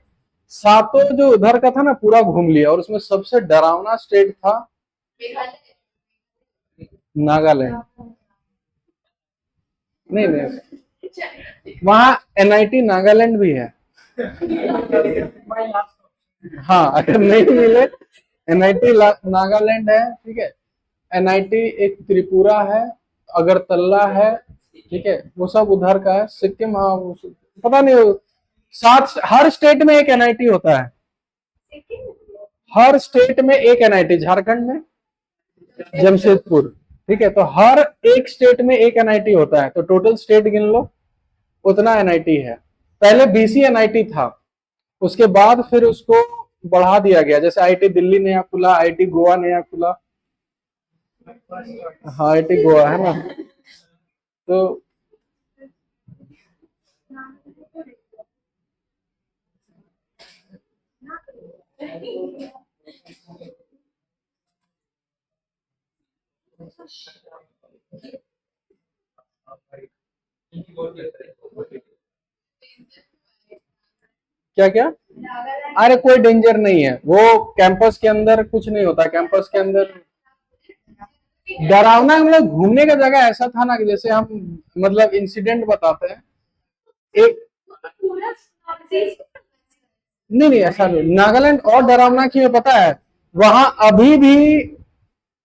सातों जो उधर का था ना पूरा घूम लिया, और उसमें सबसे डरावना स्टेट था नागालैंड। नहीं नहीं, वहाँ एनआईटी नागालैंड भी है। हाँ, अगर नहीं मिले, एनआईटी नागालैंड है, ठीक है। एनआईटी एक त्रिपुरा है, अगरतला है, ठीक है, वो सब उधर का है। सिक्किम, हाँ पता नहीं। 7 हर स्टेट में एक एनआईटी होता है। हर स्टेट में एक एनआईटी, झारखंड में जमशेदपुर, ठीक है। तो हर एक स्टेट में एक एनआईटी होता है, तो टोटल स्टेट गिन लो, उतना एनआईटी है। पहले बीसी एनआईटी था, उसके बाद फिर उसको बढ़ा दिया गया। जैसे आईटी दिल्ली नया खुला, आईटी गोवा नया खुला। हाँ, आईटी गोवा है ना। तो क्या क्या? अरे कोई डेंजर नहीं है, वो कैंपस के अंदर कुछ नहीं होता। कैंपस के अंदर डरावना, हम लोग घूमने का जगह ऐसा था ना कि जैसे हम मतलब इंसिडेंट बताते हैं एक। नहीं नहीं, ऐसा नहीं। नागालैंड और डरावना क्यों है पता है? वहां अभी भी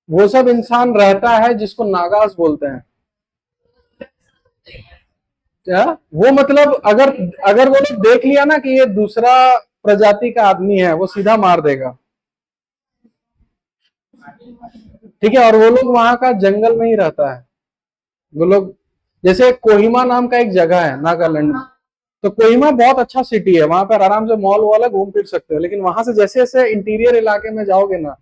वो सब इंसान रहता है जिसको नागास बोलते हैं। क्या वो मतलब, अगर अगर वो लोग देख लिया ना कि ये दूसरा प्रजाति का आदमी है, वो सीधा मार देगा। ठीक है, और वो लोग वहां का जंगल में ही रहता है। वो लोग, जैसे कोहिमा नाम का एक जगह है नागालैंड में, तो कोहिमा बहुत अच्छा सिटी है, वहां पर आराम से मॉल वाला घूम फिर सकते हो। लेकिन वहां से जैसे जैसे इंटीरियर इलाके में जाओगे ना,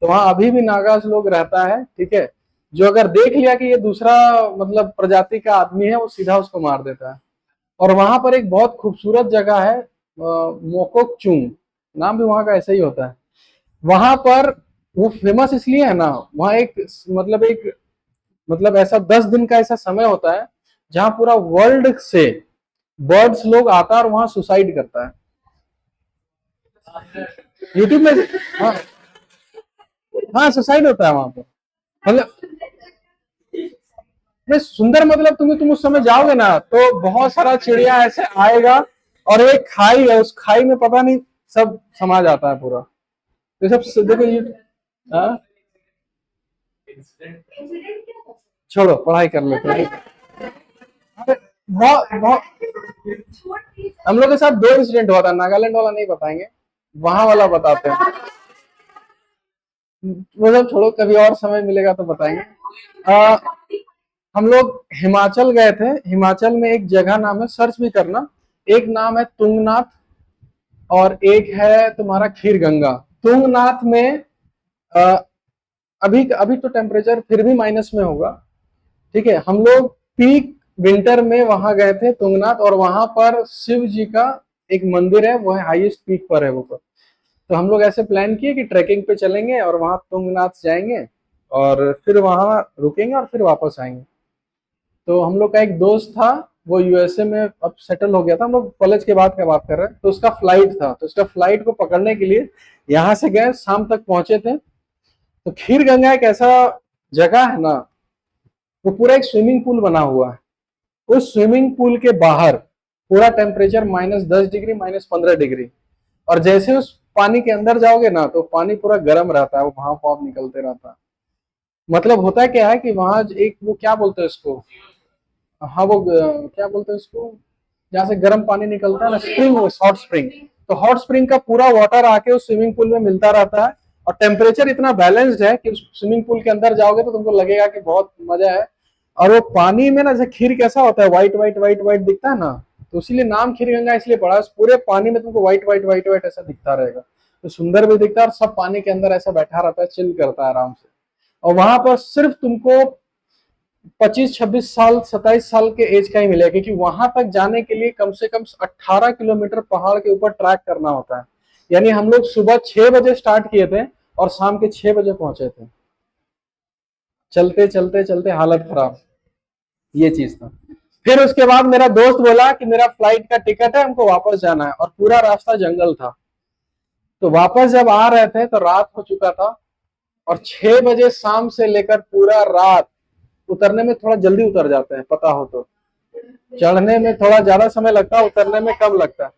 तो वहां अभी भी नागास लोग रहता है। ठीक है, जो अगर देख लिया कि ये दूसरा मतलब प्रजाति का आदमी है, वो सीधा उसको मार देता है। और वहां पर एक बहुत खूबसूरत जगह है, मोकोक चुंग, नाम भी वहां का ऐसा ही होता है। वहां पर वो फेमस इसलिए है ना, वहां एक मतलब एक मतलब ऐसा 10 दिन का ऐसा समय होता है जहां पूरा वर्ल्ड से बर्ड्स लोग आता है और वहां सुसाइड करता है। यूट्यूब में। हाँ, हाँ सुसाइड होता है वहां पर। मतलब नहीं, सुंदर मतलब तुम उस समय जाओगे ना तो बहुत सारा चिड़िया ऐसे आएगा, और एक खाई है, उस खाई में पता नहीं सब समा जाता है पूरा। ये सब देखो ये। हाँ, छोड़ो, पढ़ाई कर लेते हैं। अरे, बहुत बहुत हम लोग के साथ 2 इंसिडेंट हुआ था, नागालैंड वाला नहीं बताएंगे, वहां वाला बताते हैं। मतलब छोड़ो, कभी और समय मिलेगा तो बताएंगे। आ, हम लोग हिमाचल गए थे। हिमाचल में एक जगह नाम है, सर्च भी करना, एक नाम है तुंगनाथ, और एक है तुम्हारा खीर गंगा। तुंगनाथ में अ, अभी अभी तो टेम्परेचर फिर भी माइनस में होगा। ठीक है, हम लोग पीक विंटर में वहां गए थे तुंगनाथ, और वहां पर शिव जी का एक मंदिर है, वो है हाईएस्ट पीक पर है वो पर। तो हम लोग ऐसे प्लान किए कि ट्रैकिंग पे चलेंगे और वहां तुंगनाथ जाएंगे, और फिर वहां रुकेंगे और फिर वापस आएंगे। तो हम लोग का एक दोस्त था, वो यूएसए में अब सेटल हो गया था, हम लोग कॉलेज के बाद का बात कर रहे हैं। तो उसका फ्लाइट था, तो उसका फ्लाइट को पकड़ने के लिए यहाँ से गए, शाम तक पहुंचे थे। तो खीर गंगा एक ऐसा जगह है ना, वो पूरा एक स्विमिंग पूल बना हुआ है। उस स्विमिंग पूल के बाहर पूरा टेम्परेचर -10 डिग्री, -15 डिग्री। और जैसे उस पानी के अंदर जाओगे ना, तो पानी पूरा गर्म रहता है, वो भाप भाप निकलते रहता है। मतलब होता है क्या है कि वहां एक वो क्या बोलते हैं उसको, हाँ वो क्या बोलते हैं उसको, जहाँ से गर्म पानी निकलता है ना, स्प्रिंग, हॉट स्प्रिंग। तो हॉट स्प्रिंग का पूरा वाटर आके उस स्विमिंग पूल में मिलता रहता है। और टेम्परेचर इतना बैलेंस्ड है कि उस स्विमिंग पूल के अंदर जाओगे तो तुमको लगेगा कि बहुत मजा है। और वो पानी में ना, जैसे खीर कैसा होता है, व्हाइट व्हाइट व्हाइट व्हाइट दिखता है ना, तो इसीलिए नाम खीर गंगा इसलिए पड़ा है। पूरे पानी में तुमको व्हाइट व्हाइट व्हाइट व्हाइट ऐसा दिखता रहेगा, तो सुंदर भी दिखता है, और सब पानी के अंदर ऐसा बैठा रहता है, चिल करता है आराम से। और वहां पर सिर्फ तुमको 25-26 साल, 27 साल के एज का ही मिलेगा, क्योंकि वहां तक जाने के लिए कम से कम 18 किलोमीटर पहाड़ के ऊपर ट्रैक करना होता है। यानी हम लोग सुबह 6 बजे स्टार्ट किए थे और शाम के 6 बजे पहुंचे थे। चलते चलते चलते हालत खराब, ये चीज था। फिर उसके बाद मेरा दोस्त बोला कि मेरा फ्लाइट का टिकट है, हमको वापस जाना है, और पूरा रास्ता जंगल था। तो वापस जब आ रहे थे तो रात हो चुका था, और 6 बजे शाम से लेकर पूरा रात, उतरने में थोड़ा जल्दी उतर जाते हैं पता हो तो, चढ़ने में थोड़ा ज्यादा समय लगता है, उतरने में कम लगता है।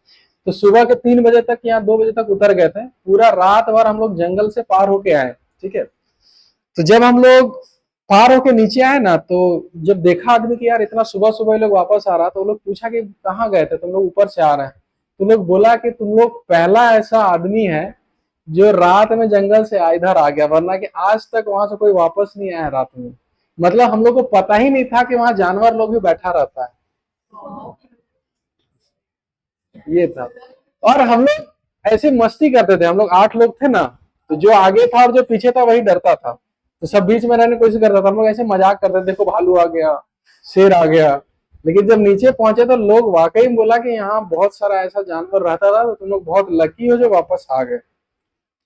तो सुबह के 3 बजे तक या 2 बजे तक उतर गए थे, पूरा रात भर हम लोग जंगल से पार होके आए। ठीक है, तो जब हम लोग पार होके नीचे आए ना, तो जब देखा आदमी कि यार इतना सुबह सुबह लोग वापस आ रहा, तो वो लोग पूछा कि कहाँ गए थे तुम लोग, ऊपर से आ रहे हैं। तो लोग बोला कि तुम लोग पहला ऐसा आदमी है जो रात में जंगल से इधर आ गया, वरना कि आज तक वहां से कोई वापस नहीं आया रात में। मतलब हम लोग को पता ही नहीं था कि वहां जानवर लोग भी बैठा रहता है। ये था। और हम लोग ऐसे मस्ती करते थे, हम लोग 8 लोग थे ना, तो जो आगे था और जो पीछे था वही डरता था, तो सब बीच में रहने की कोशिश करता था। हम लोग ऐसे मजाक करते थे, देखो भालू आ गया, शेर आ गया। लेकिन जब नीचे पहुंचे तो लोग वाकई बोला कि यहाँ बहुत सारा ऐसा जानवर रहता था, तो तुम लोग बहुत लकी हो जो वापस आ गए,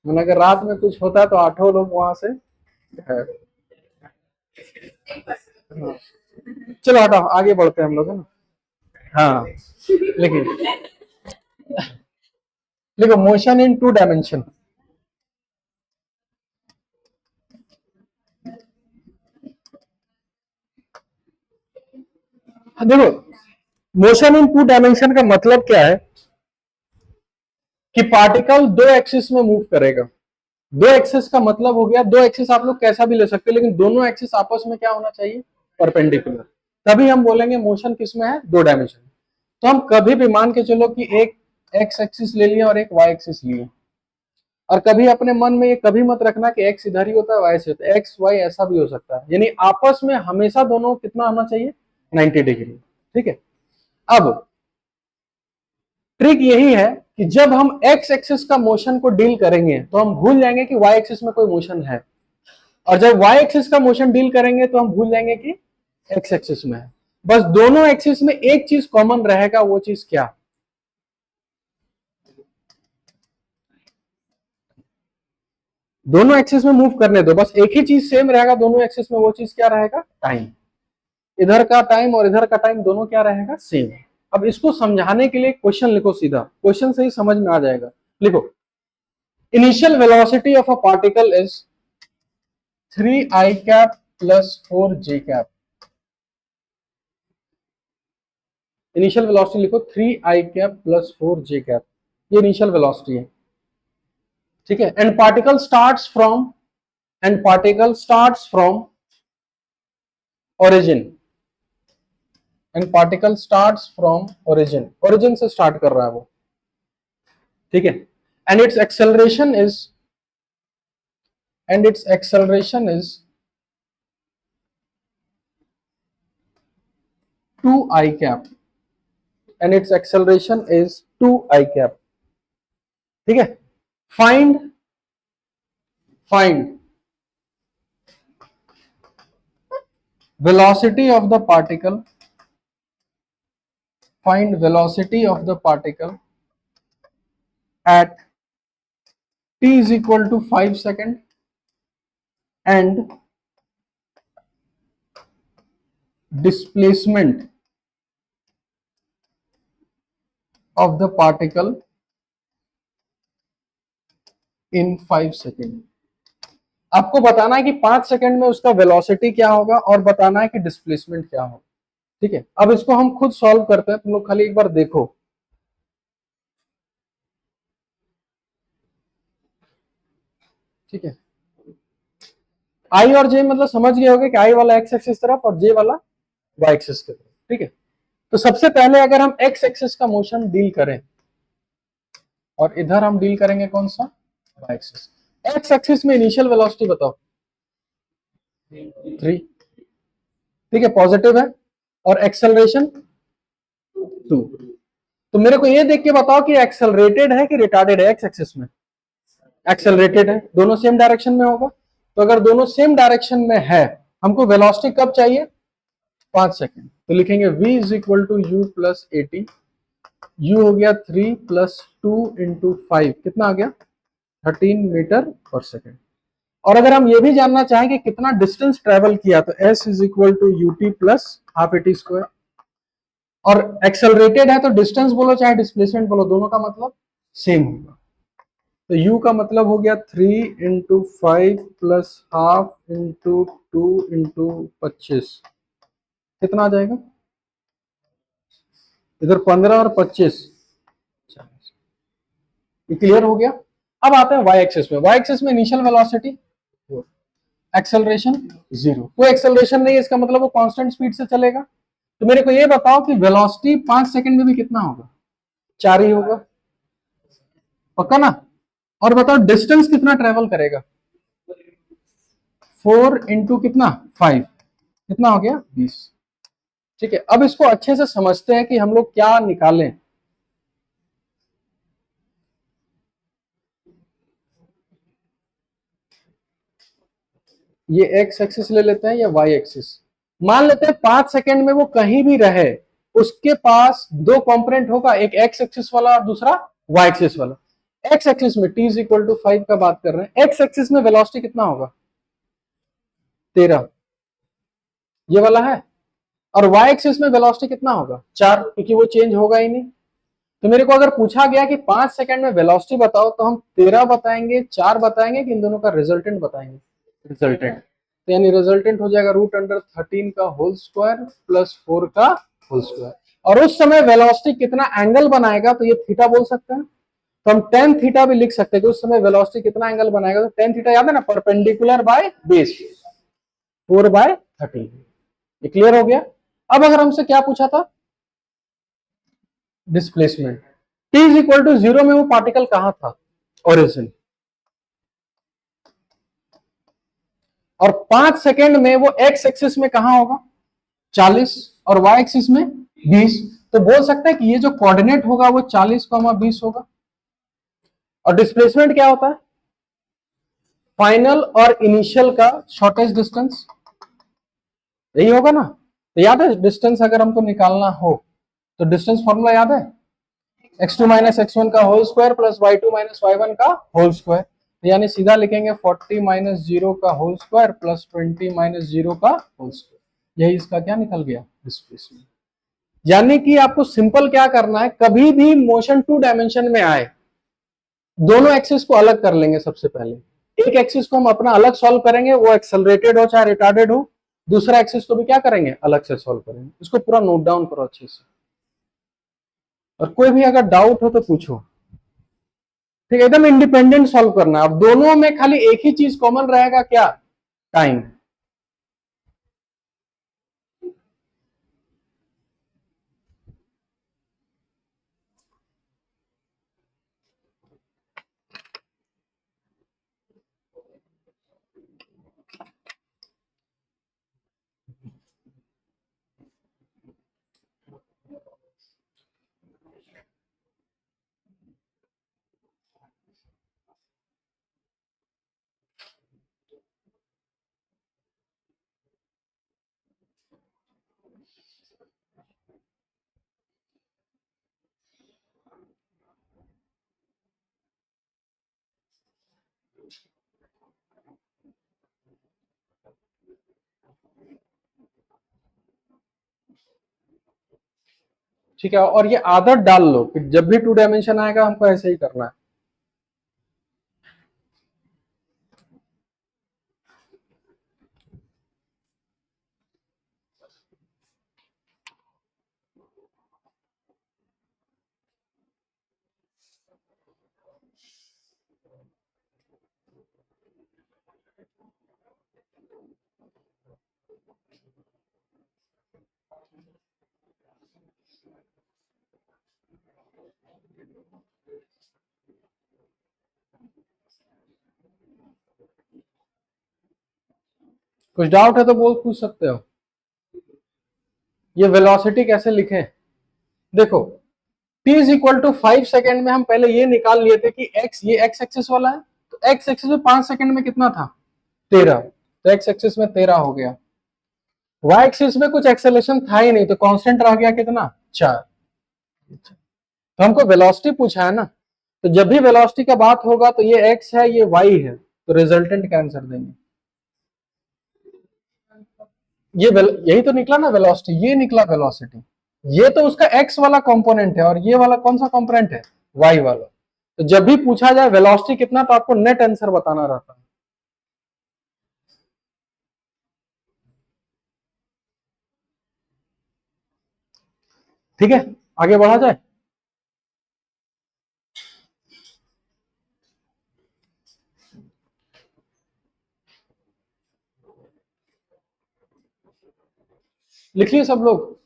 वरना अगर रात में कुछ होता तो 8 लोग वहां से है। हाँ। चलो हटाओ, आगे बढ़ते हैं हम लोग, है ना। हाँ, लेकिन देखो मोशन इन टू डायमेंशन, देखो मोशन इन टू डायमेंशन का मतलब क्या है कि पार्टिकल दो एक्सिस में मूव करेगा। दो एक्सिस का मतलब हो गया, दो एक्सिस आप लोग कैसा भी ले सकते हो, लेकिन दोनों एक्सिस आपस में क्या होना चाहिए, परपेंडिकुलर। तभी हम बोलेंगे मोशन किसमें है, दो डायमेंशन। तो हम कभी भी मान के चलो कि एक एक्स एक्सिस ले लिया और एक वाई एक्सिस लिए, और कभी अपने मन में ये कभी मत रखना कि एक्स इधर ही होता है वाई से होता है, एक्स वाई ऐसा भी हो सकता है, यानी आपस में हमेशा दोनों कितना होना चाहिए, 90 डिग्री। ठीक है, अब ट्रिक यही है कि जब हम एक्स एक्सिस का मोशन को डील करेंगे तो हम भूल जाएंगे कि वाई एक्सिस में कोई मोशन है, और जब वाई एक्सिस का मोशन डील करेंगे तो हम भूल जाएंगे कि एक्स एक्सिस में है। बस दोनों एक्सिस में एक चीज कॉमन रहेगा, वो चीज क्या, दोनों एक्सिस में मूव करने दो, बस एक ही चीज सेम रहेगा दोनों एक्सिस में, वो चीज क्या रहेगा, टाइम। इधर का टाइम और इधर का टाइम दोनों क्या रहेगा, सेम। अब इसको समझाने के लिए क्वेश्चन लिखो, सीधा क्वेश्चन से ही समझ में आ जाएगा। लिखो, initial velocity of a particle is 3i cap plus 4j cap. Initial velocity लिखो 3i cap plus 4j cap, ये इनिशियल वेलोसिटी है। ठीक है, and particle starts from origin, and particle starts from origin, origin से स्टार्ट कर रहा है वो। ठीक है, and it's acceleration is and its acceleration is 2i cap, and its acceleration is 2i cap। ठीक है, find velocity of the particle, find velocity of the particle at t is equal to 5 second and displacement of the particle in 5 second। आपको बताना है कि 5 सेकंड में उसका वेलोसिटी क्या होगा और बताना है कि डिस्प्लेसमेंट क्या होगा। ठीक है, अब इसको हम खुद सॉल्व करते हैं, तुम लोग खाली एक बार देखो। ठीक है, आई और जे मतलब समझ गए होगे कि आई वाला एक्स एक्सिस तरफ और जे वाला वाई एक्सिस की तरफ। ठीक है, तो सबसे पहले अगर हम एक्स एक्सिस का मोशन डील करें और इधर हम डील करेंगे कौन सा, वाई एक्सिस। एक्स एक्सिस में इनिशियल वेलोसिटी बताओ, 3। ठीक है, पॉजिटिव है, और एक्सेलरेशन 2। तो मेरे को ये देख के बताओ कि एक्सेलरेटेड है कि रिटार्डेड है, एक्स एक्सिस में एक्सेलरेटेड है, दोनों सेम डायरेक्शन में होगा। तो अगर दोनों सेम डायरेक्शन में है, हमको वेलोसिटी कब चाहिए, 5 सेकंड। तो लिखेंगे v is equal to u plus 80, u हो गया 3 प्लस 2 इंटू 5, कितना आ गया 13 मीटर पर सेकेंड। और अगर हम ये भी जानना चाहें कि कितना डिस्टेंस ट्रेवल किया, तो s is equal to u t plus half a t square. और एक्सेलरेटेड है तो डिस्टेंस बोलो चाहे डिस्प्लेसमेंट बोलो, दोनों का मतलब सेम होगा। तो u का मतलब हो गया 3 into 5 plus half into 2 into 25, कितना आ जाएगा, इधर 15 और 25। ये क्लियर हो गया। अब आते हैं वाई एक्सिस में। वाई एक्सिस में इनिशियल वेलोसिटी, एक्सेलरेशन 0, कोई एक्सेलरेशन नहीं है, इसका मतलब वो कांस्टेंट स्पीड से चलेगा। तो मेरे को ये बताओ कि वेलोसिटी 5 सेकंड में भी कितना होगा, 4 ही होगा, पक्का ना। और बताओ डिस्टेंस कितना ट्रेवल करेगा, 4 इंटू कितना 5, कितना हो गया 20। ठीक है, अब इसको अच्छे से समझते हैं कि हम लोग क्या निकालें। ये एक्स एक्सिस ले लेते हैं या वाई एक्सिस। मान लेते हैं 5 सेकंड में वो कहीं भी रहे, उसके पास दो कंपोनेंट होगा, एक एक्स एक्सिस वाला और दूसरा वाई एक्सिस वाला। एक्स एक्सिस में टी इज इक्वल टू 5 का बात कर रहे हैं, एक्स एक्सिस में वेलोसिटी कितना होगा 13, ये वाला है। और वाई एक्सिस में वेलोसिटी कितना होगा 4, क्योंकि वो चेंज होगा ही नहीं। तो मेरे को अगर पूछा गया कि 5 सेकंड में वेलोसिटी बताओ, तो हम 13 बताएंगे, 4 बताएंगे कि इन दोनों का रिजल्टेंट बताएंगे? रिजल्टेंट। तो यानी रिजल्टेंट हो जाएगा √13 का होल स्क्वायर प्लस 4 का होल स्क्वायर। और उस समय वेलोसिटी कितना एंगल बनाएगा, तो ये थीटा बोल सकते हैं। तो हम टेन थीटा भी लिख सकते हैं कि उस समय वेलोसिटी कितना एंगल बनाएगा। तो टेन थीटा याद है ना, परपेंडिकुलर बाय बेस 4/13। ये क्लियर हो गया। अब अगर हमसे क्या पूछा था, displacement. t is equal to 0 में वो पार्टिकल कहां था, ओरिजिन, और 5 सेकेंड में वो एक्स एक्सिस में कहां होगा, 40, और वाई एक्सिस में 20। तो बोल सकते हैं कि ये जो कोऑर्डिनेट होगा वो 40, 20 होगा। और डिस्प्लेसमेंट क्या होता है, फाइनल और इनिशियल का शॉर्टेस्ट डिस्टेंस, यही होगा ना। तो याद है डिस्टेंस अगर हमको निकालना हो तो डिस्टेंस फॉर्मूला याद है, x2 माइनस x1 का whole square plus y2 minus y1 का होल स्क्वायर। तो यानी सीधा लिखेंगे 40 माइनस 0 का होल स्क्वायर प्लस 20 माइनस 0 का होल स्क्वायर। यही इसका क्या निकल गया, डिस्प्लेसमेंट। यानी कि आपको सिंपल क्या करना है, कभी भी मोशन 2 डायमेंशन में आए, दोनों एक्सिस को अलग कर लेंगे। सबसे पहले एक एक्सिस को हम अपना अलग सॉल्व करेंगे, वो एक्सेलरेटेड हो चाहे रिटार्डेड हो। दूसरा एक्सिस को भी क्या करेंगे, अलग से सॉल्व करेंगे। इसको पूरा नोट डाउन करो अच्छे से, और कोई भी अगर डाउट हो तो पूछो। ठीक है, एकदम इंडिपेंडेंट सॉल्व करना। अब दोनों में खाली एक ही चीज कॉमन रहेगा, क्या, टाइम। ठीक है, और ये आदत डाल लो कि जब भी 2 डायमेंशन आएगा हमको ऐसे ही करना है। कुछ डाउट है तो बोल पूछ सकते हो। ये वेलोसिटी कैसे लिखें, देखो t is equal to 5 second में हम पहले ये निकाल लिए थे कि x, ये x एक्सिस वाला है, तो x एक्सिस में 5 सेकेंड में कितना था, 13। तो x एक्सिस में 13 हो गया। y एक्सिस में कुछ एक्सेलेरेशन था ही नहीं, तो कांस्टेंट रह गया कितना, 4। तो हमको वेलोसिटी पूछा है ना, तो जब भी वेलोसिटी का बात होगा तो ये x है, ये y है, तो रिजल्टेंट का आंसर देंगे। ये यही तो निकला ना वेलोसिटी, ये निकला वेलोसिटी। ये तो उसका x वाला कंपोनेंट है, और ये वाला कौन सा कंपोनेंट है, y वाला। तो जब भी पूछा जाए वेलोसिटी कितना, तो आपको नेट आंसर बताना रहता है। ठीक है, आगे बढ़ा जाए। लिखिए सब लोग,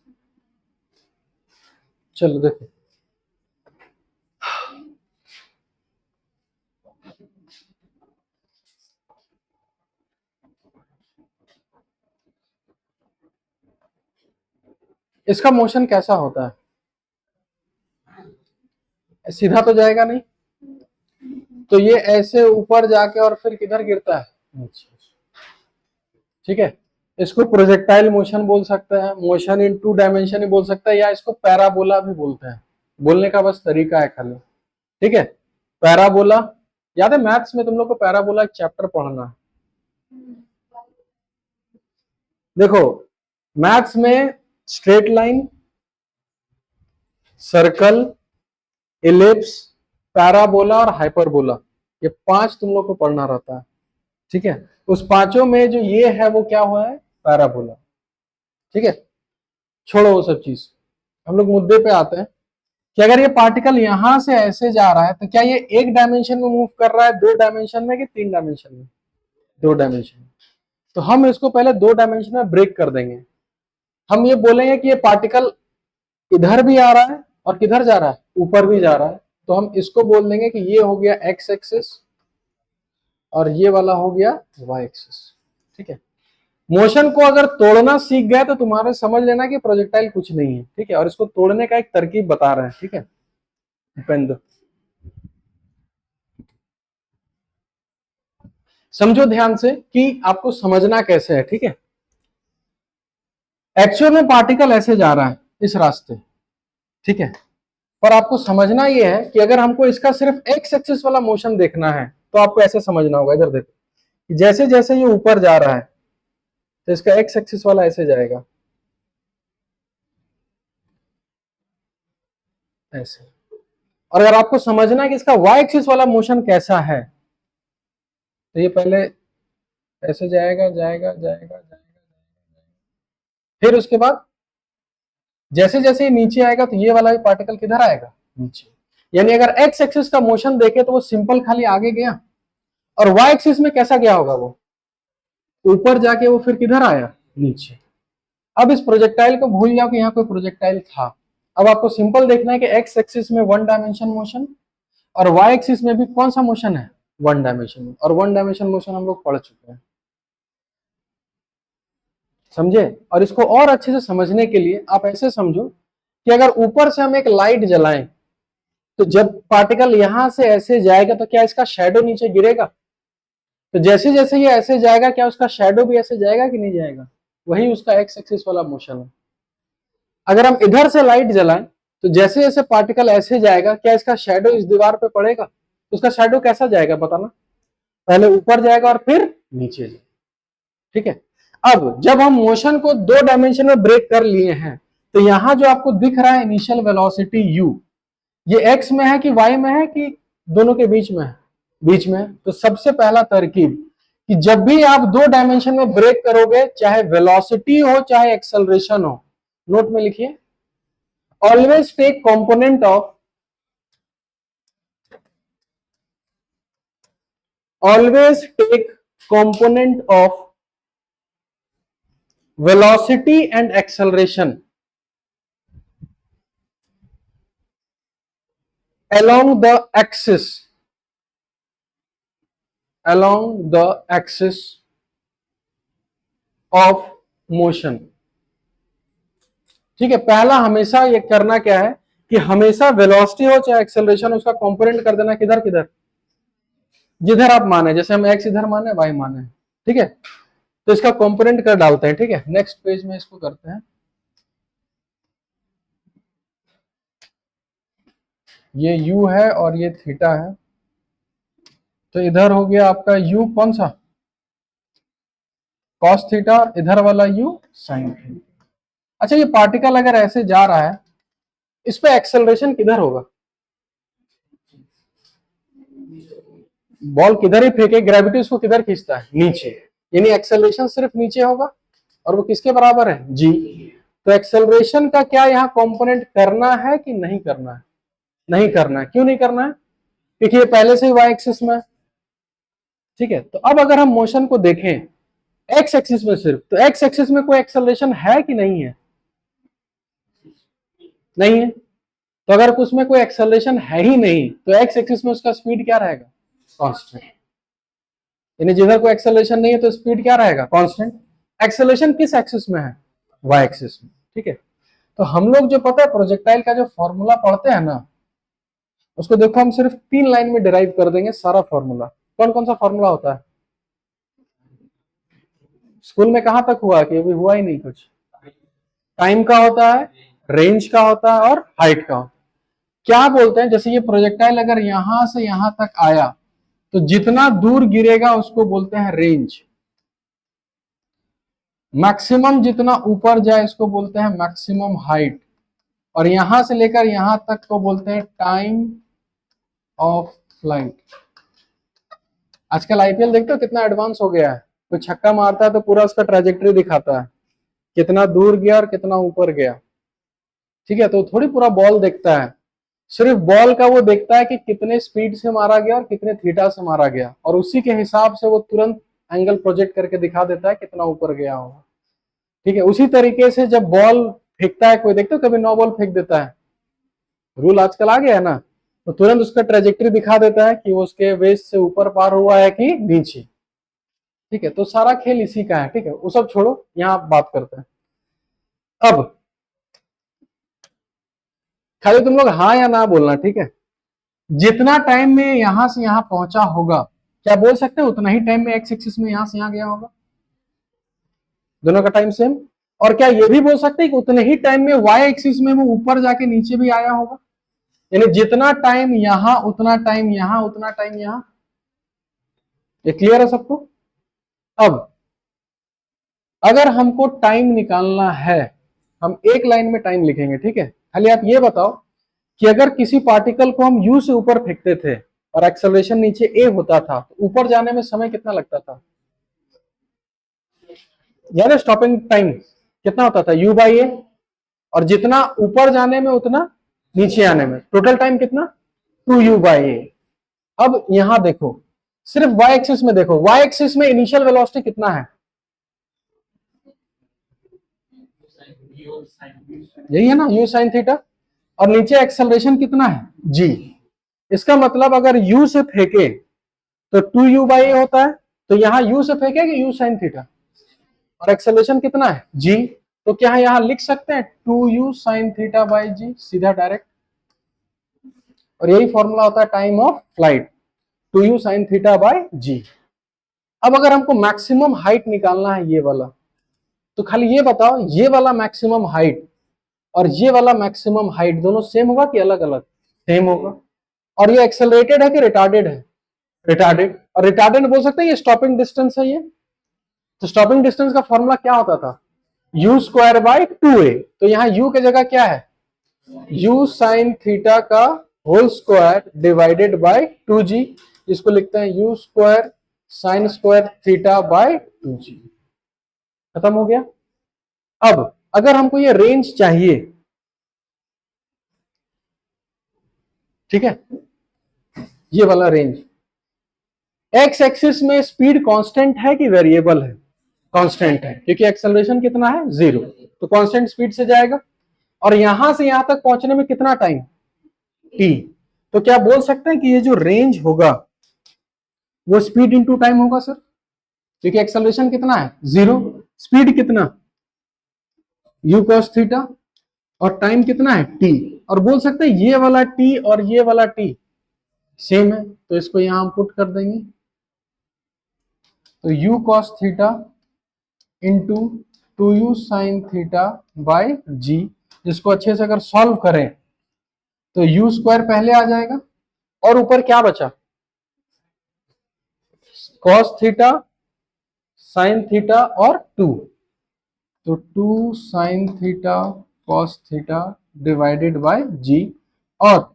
चलो देखो। इसका मोशन कैसा होता है, सीधा तो जाएगा नहीं, तो ये ऐसे ऊपर जाके और फिर किधर गिरता है, ठीक है। इसको प्रोजेक्टाइल मोशन बोल सकते हैं, मोशन इन 2 डायमेंशन ही बोल सकते हैं, या इसको पैराबोला भी बोलते हैं। बोलने का बस तरीका है खाली। ठीक है, पैराबोला, याद है मैथ्स में तुम लोग को पैराबोला एक चैप्टर पढ़ना है। देखो मैथ्स में straight line, circle, ellipse, parabola और हाइपरबोला, ये 5 तुम लोग को पढ़ना रहता है, ठीक है। उस पांचों में जो ये है वो क्या हुआ है, पैराबोला, ठीक है। छोड़ो वो सब चीज, हम लोग मुद्दे पे आते हैं कि अगर ये पार्टिकल यहां से ऐसे जा रहा है तो क्या ये एक डायमेंशन में मूव कर रहा है, 2 डायमेंशन में कि 3 डायमेंशन में, 2 डायमेंशन में। तो हम इसको पहले 2 डायमेंशन में ब्रेक कर देंगे। हम ये बोलेंगे कि ये पार्टिकल इधर भी आ रहा है और किधर जा रहा है, ऊपर भी जा रहा है। तो हम इसको बोल देंगे कि ये हो गया एक्स एक्सिस और ये वाला हो गया वाई एक्सिस, ठीक है। मोशन को अगर तोड़ना सीख गए तो तुम्हारे समझ लेना कि प्रोजेक्टाइल कुछ नहीं है, ठीक है। और इसको तोड़ने का एक तरकीब बता रहे हैं, ठीक है। उपेंद्र समझो ध्यान से कि आपको समझना कैसे है, ठीक है। एक्चुअल में पार्टिकल ऐसे जा रहा है इस रास्ते, ठीक है। पर आपको समझना यह है कि अगर हमको इसका सिर्फ एक्स एक्सिस वाला मोशन देखना है तो आपको ऐसे समझना होगा। इधर देखो, जैसे जैसे ये ऊपर जा रहा है तो इसका एक्स एक्सिस वाला ऐसे जाएगा, ऐसे। और अगर आपको समझना है कि इसका वाई एक्सिस वाला मोशन कैसा है तो ये पहले ऐसे जाएगा जाएगा जाएगा जाएगा, फिर उसके बाद जैसे जैसे ये नीचे आएगा तो ये वाला भी पार्टिकल किधर आएगा, नीचे। यानी अगर एक्स एक्सिस का मोशन देखे तो वो सिंपल खाली आगे गया, और वाई एक्सिस में कैसा गया होगा, वो ऊपर जाके वो फिर किधर आया, नीचे। अब इस प्रोजेक्टाइल को भूल जाओ कि यहाँ कोई प्रोजेक्टाइल था। अब आपको सिंपल देखना है कि एक्स एक्सिस में 1 डायमेंशन मोशन और वाई एक्सिस में भी कौन सा मोशन है, 1 डायमेंशन। और 1 डायमेंशन मोशन हम लोग पढ़ चुके हैं, समझे। और इसको और अच्छे से समझने के लिए आप ऐसे समझो कि अगर ऊपर से हम एक लाइट जलाएं तो जब पार्टिकल यहां से ऐसे जाएगा तो क्या इसका शेडो नीचे गिरेगा, तो जैसे जैसे ये ऐसे जाएगा क्या उसका शेडो भी ऐसे जाएगा कि नहीं जाएगा, वही उसका एक्स एक्सिस वाला मोशन है। अगर हम इधर से लाइट जलाएं तो जैसे जैसे पार्टिकल ऐसे जाएगा क्या इसका शेडो इस दीवार पे पड़ेगा, तो उसका शेडो कैसा जाएगा बताना, पहले ऊपर जाएगा और फिर नीचे जाएगा, ठीक है। अब जब हम मोशन को 2 डायमेंशन में ब्रेक कर लिए हैं तो यहां जो आपको दिख रहा है इनिशियल वेलोसिटी u, ये x में है कि y में है कि दोनों के बीच में है, बीच में है। तो सबसे पहला तरकीब कि जब भी आप 2 डायमेंशन में ब्रेक करोगे, चाहे वेलोसिटी हो चाहे एक्सेलरेशन हो, नोट में लिखिए, always take component of, always take component of velocity and acceleration along the axis, along the axis of motion, ठीक है। पहला हमेशा ये करना क्या है कि हमेशा वेलोसिटी हो चाहे एक्सेलरेशन, उसका कंपोनेंट कर देना किधर किधर, जिधर आप माने। जैसे हम एक्स इधर माने वाई माने, ठीक है, तो इसका कंपोनेंट कर डालते हैं, ठीक है। नेक्स्ट पेज में इसको करते हैं, ये u है और ये थीटा है, तो इधर हो गया आपका u कौन सा, कॉस थीटा, इधर वाला u साइन थीटा। अच्छा, ये पार्टिकल अगर ऐसे जा रहा है इस पे एक्सेलरेशन किधर होगा, बॉल किधर ही फेंके ग्रेविटी उसको किधर खींचता है, नीचे। यानी एक्सेलरेशन सिर्फ नीचे होगा और वो किसके बराबर है, g। तो एक्सेलरेशन का क्या यहाँ कंपोनेंट करना है कि नहीं करना है, नहीं करना है। क्यों नहीं करना है, क्योंकि ये पहले से ही y एक्सिस में, ठीक है। तो अब अगर हम मोशन को देखें x एक्सिस में सिर्फ, तो x एक्सिस में कोई एक्सेलरेशन है कि नहीं है, नहीं है। तो अगर उसमें कोई एक्सेलरेशन है ही नहीं तो x एक्सिस में उसका स्पीड क्या रहेगा, कांस्टेंट। यानी जिधर कोई एक्सेलरेशन नहीं है तो स्पीड क्या रहेगा, कांस्टेंट। एक्सेलरेशन किस एक्सिस में है, y एक्सिस में, ठीक है। तो हम लोग जो पता है प्रोजेक्टाइल का जो फॉर्मूला पढ़ते हैं ना, उसको देखो हम सिर्फ 3 लाइन में डिराइव कर देंगे सारा फॉर्मूला। कौन कौन सा फॉर्मूला होता है, स्कूल में कहां तक हुआ कि अभी हुआ ही नहीं कुछ, टाइम का होता है, रेंज का होता है और हाइट का होता है। क्या बोलते हैं, जैसे ये प्रोजेक्टाइल अगर यहां से यहां तक आया तो जितना दूर गिरेगा उसको बोलते हैं रेंज। मैक्सिमम जितना ऊपर जाए इसको बोलते हैं मैक्सिमम हाइट। और यहां से लेकर यहां तक को बोलते हैं टाइम ऑफ फ्लाइट। आजकल आईपीएल देखते हो कितना एडवांस हो गया है, कोई छक्का मारता है तो पूरा उसका ट्रेजेक्टरी दिखाता है, कितना दूर गया और कितना ऊपर गया। ठीक है, तो थोड़ी पूरा बॉल देखता है, सिर्फ बॉल का वो देखता है कि कितने स्पीड से मारा गया और कितने थीटा से मारा गया, और उसी के हिसाब से वो तुरंत एंगल प्रोजेक्ट करके दिखा देता है कितना ऊपर गया होगा। ठीक है, उसी तरीके से जब बॉल फेंकता है कोई, देखते हो कभी नो बॉल फेंक देता है, रूल आजकल आ गया है ना, तो तुरंत उसका ट्रेजेक्टरी दिखा देता है कि वो उसके वेस्ट से ऊपर पार हुआ है कि नीचे। ठीक है, तो सारा खेल इसी का है। ठीक है, वो सब छोड़ो, यहाँ बात करते हैं। अब खाली तुम लोग हाँ या ना बोलना, ठीक है। जितना टाइम में यहां से यहां पहुंचा होगा, क्या बोल सकते हैं उतना ही टाइम में एक्स एक्सिस में यहां से यहां गया होगा? दोनों का टाइम सेम। और क्या ये भी बोल सकते हैं कि उतने ही टाइम में वाई एक्सिस में वो ऊपर जाके नीचे भी आया होगा? यानी जितना टाइम यहां उतना टाइम यहां उतना टाइम यहां। ये क्लियर है सबको? अब अगर हमको टाइम निकालना है, हम एक लाइन में टाइम लिखेंगे। ठीक है, खाली आप ये बताओ कि अगर किसी पार्टिकल को हम यू से ऊपर फेंकते थे और एक्सेलरेशन नीचे ए होता था, तो ऊपर जाने में समय कितना लगता था? यानी स्टॉपिंग टाइम कितना होता था? यू बाई ए। और जितना ऊपर जाने में उतना नीचे आने में, टोटल टाइम कितना? 2u बाई ए। अब यहां देखो, सिर्फ वाई एक्सिस में देखो, वाई एक्सिस में इनिशियल वेलोसिटी कितना है? यही है ना, u साइन थीटा। और नीचे एक्सेलरेशन कितना है? g। इसका मतलब अगर u से फेंके तो 2u बाई ए होता है, तो यहां u से फेंकेगे u साइन थीटा, और एक्सेलरेशन कितना है? g। तो क्या यहां लिख सकते हैं 2u साइन थीटा बाई जी, सीधा डायरेक्ट। और यही फॉर्मूला होता है time of flight, 2u sine theta by g. अब अगर हमको मैक्सिमम हाइट निकालना है ये वाला, तो खाली ये बताओ, ये वाला मैक्सिमम हाइट और ये वाला मैक्सिमम हाइट दोनों सेम होगा कि अलग अलग? सेम होगा। और ये एक्सेलरेटेड है कि रिटार्डेड है? रिटार्डेड। और रिटार्डेड बोल सकते हैं ये स्टॉपिंग डिस्टेंस है ये। तो स्टॉपिंग डिस्टेंस का फॉर्मूला क्या होता था? U square by 2a। तो यहां यू की जगह क्या है? यू साइन थीटा का whole square divided by 2g। इसको लिखते हैं u square sine square theta by 2g। खत्म हो गया। अब अगर हमको ये रेंज चाहिए, ठीक है, ये वाला रेंज, एक्स एक्सिस में स्पीड कांस्टेंट है कि वेरिएबल है? कांस्टेंट है, क्योंकि एक्सेलरेशन कितना है? 0। तो कांस्टेंट स्पीड से जाएगा। और यहां से यहां तक पहुंचने में कितना टाइम? t। तो क्या बोल सकते हैं कि ये जो रेंज होगा वो स्पीड इंटू टाइम होगा सर, क्योंकि एक्सेलरेशन कितना है? 0। स्पीड कितना? u cos theta. और टाइम कितना है? t। और बोल सकते हैं ये वाला t और ये वाला t सेम है, तो इसको यहां हम पुट कर देंगे। तो u cos theta into 2u sine theta by g. जिसको अच्छे से अगर सॉल्व करें तो u स्क्वायर पहले आ जाएगा, और ऊपर क्या बचा? cos थीटा साइन थीटा और 2। तो 2 sine theta cos theta divided by g. और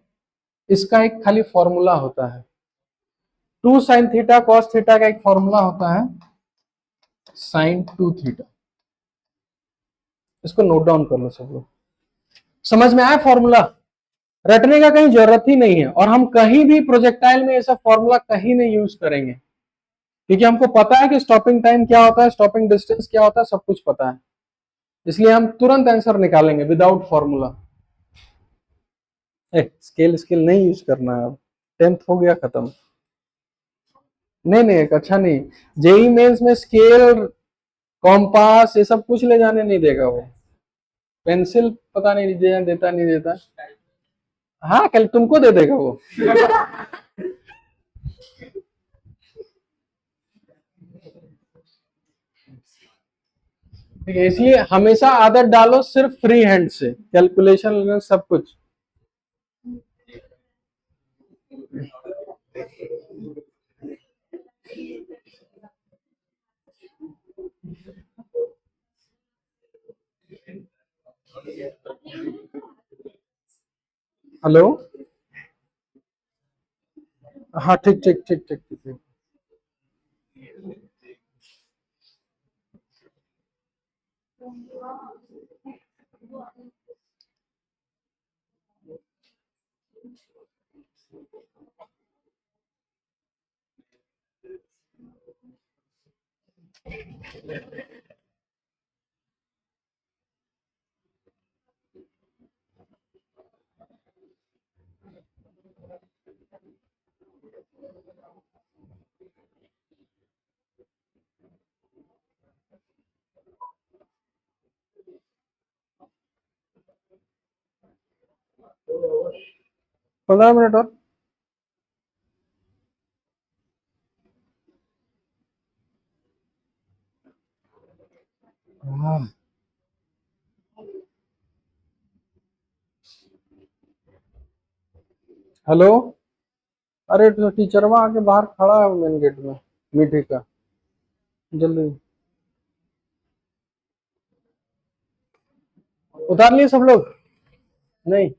इसका एक खाली फॉर्मूला होता है, 2 साइन थीटा cos थीटा का एक फॉर्मूला होता है साइन 2 थीटा। इसको नोट डाउन कर लो सब लोग। समझ में आया फॉर्मूला? रटने का कहीं जरूरत ही नहीं है, और हम कहीं भी प्रोजेक्टाइल में ऐसा फॉर्मूला कहीं नहीं यूज करेंगे, क्योंकि हमको पता है कि स्टॉपिंग टाइम क्या होता है, स्टॉपिंग डिस्टेंस क्या होता है, सब कुछ पता है। इसलिए हम तुरंत आंसर निकालेंगे विदाउट फॉर्मूला। स्केल स्केल नहीं यूज करना है अब, 10th हो गया खत्म। नहीं नहीं, एक अच्छा नहीं, जेई मेंस में स्केल कॉम्पास ये सब कुछ ले जाने नहीं देगा वो। पेंसिल पता नहीं देता नहीं देता। हाँ, कल तुमको दे देगा वो। ठीक है, इसलिए हमेशा आदत डालो सिर्फ फ्री हैंड से कैलकुलेशन सब कुछ। हेलो। हाँ ठीक ठीक ठीक ठीक ठीक ठीक। पंद्रह मिनट और। हाँ। हेलो। अरे तो टीचरवा आके बाहर खड़ा है मेन गेट में, मीठी का। जल्दी उतार लिए सब लोग? नहीं।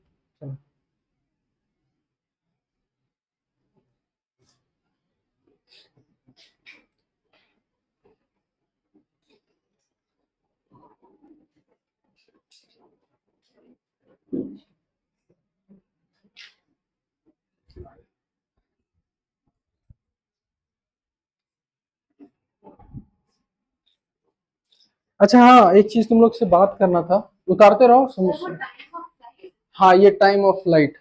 अच्छा हाँ, एक चीज तुम लोग से बात करना था। उतारते रहो समझ। हाँ, ये टाइम ऑफ लाइट।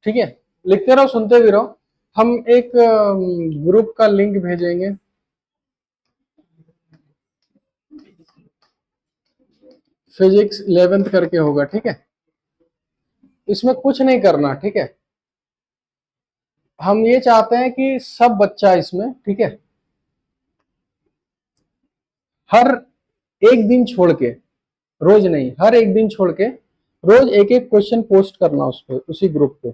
ठीक है, लिखते रहो सुनते भी रहो। हम एक ग्रुप का लिंक भेजेंगे। फिजिक्स 11th करके होगा, ठीक है। इसमें कुछ नहीं करना, ठीक है। हम ये चाहते हैं कि सब बच्चा इसमें, ठीक है, हर एक दिन छोड़ के, रोज नहीं, हर एक दिन छोड़ के रोज एक एक क्वेश्चन पोस्ट करना उस पे, उसी ग्रुप पे।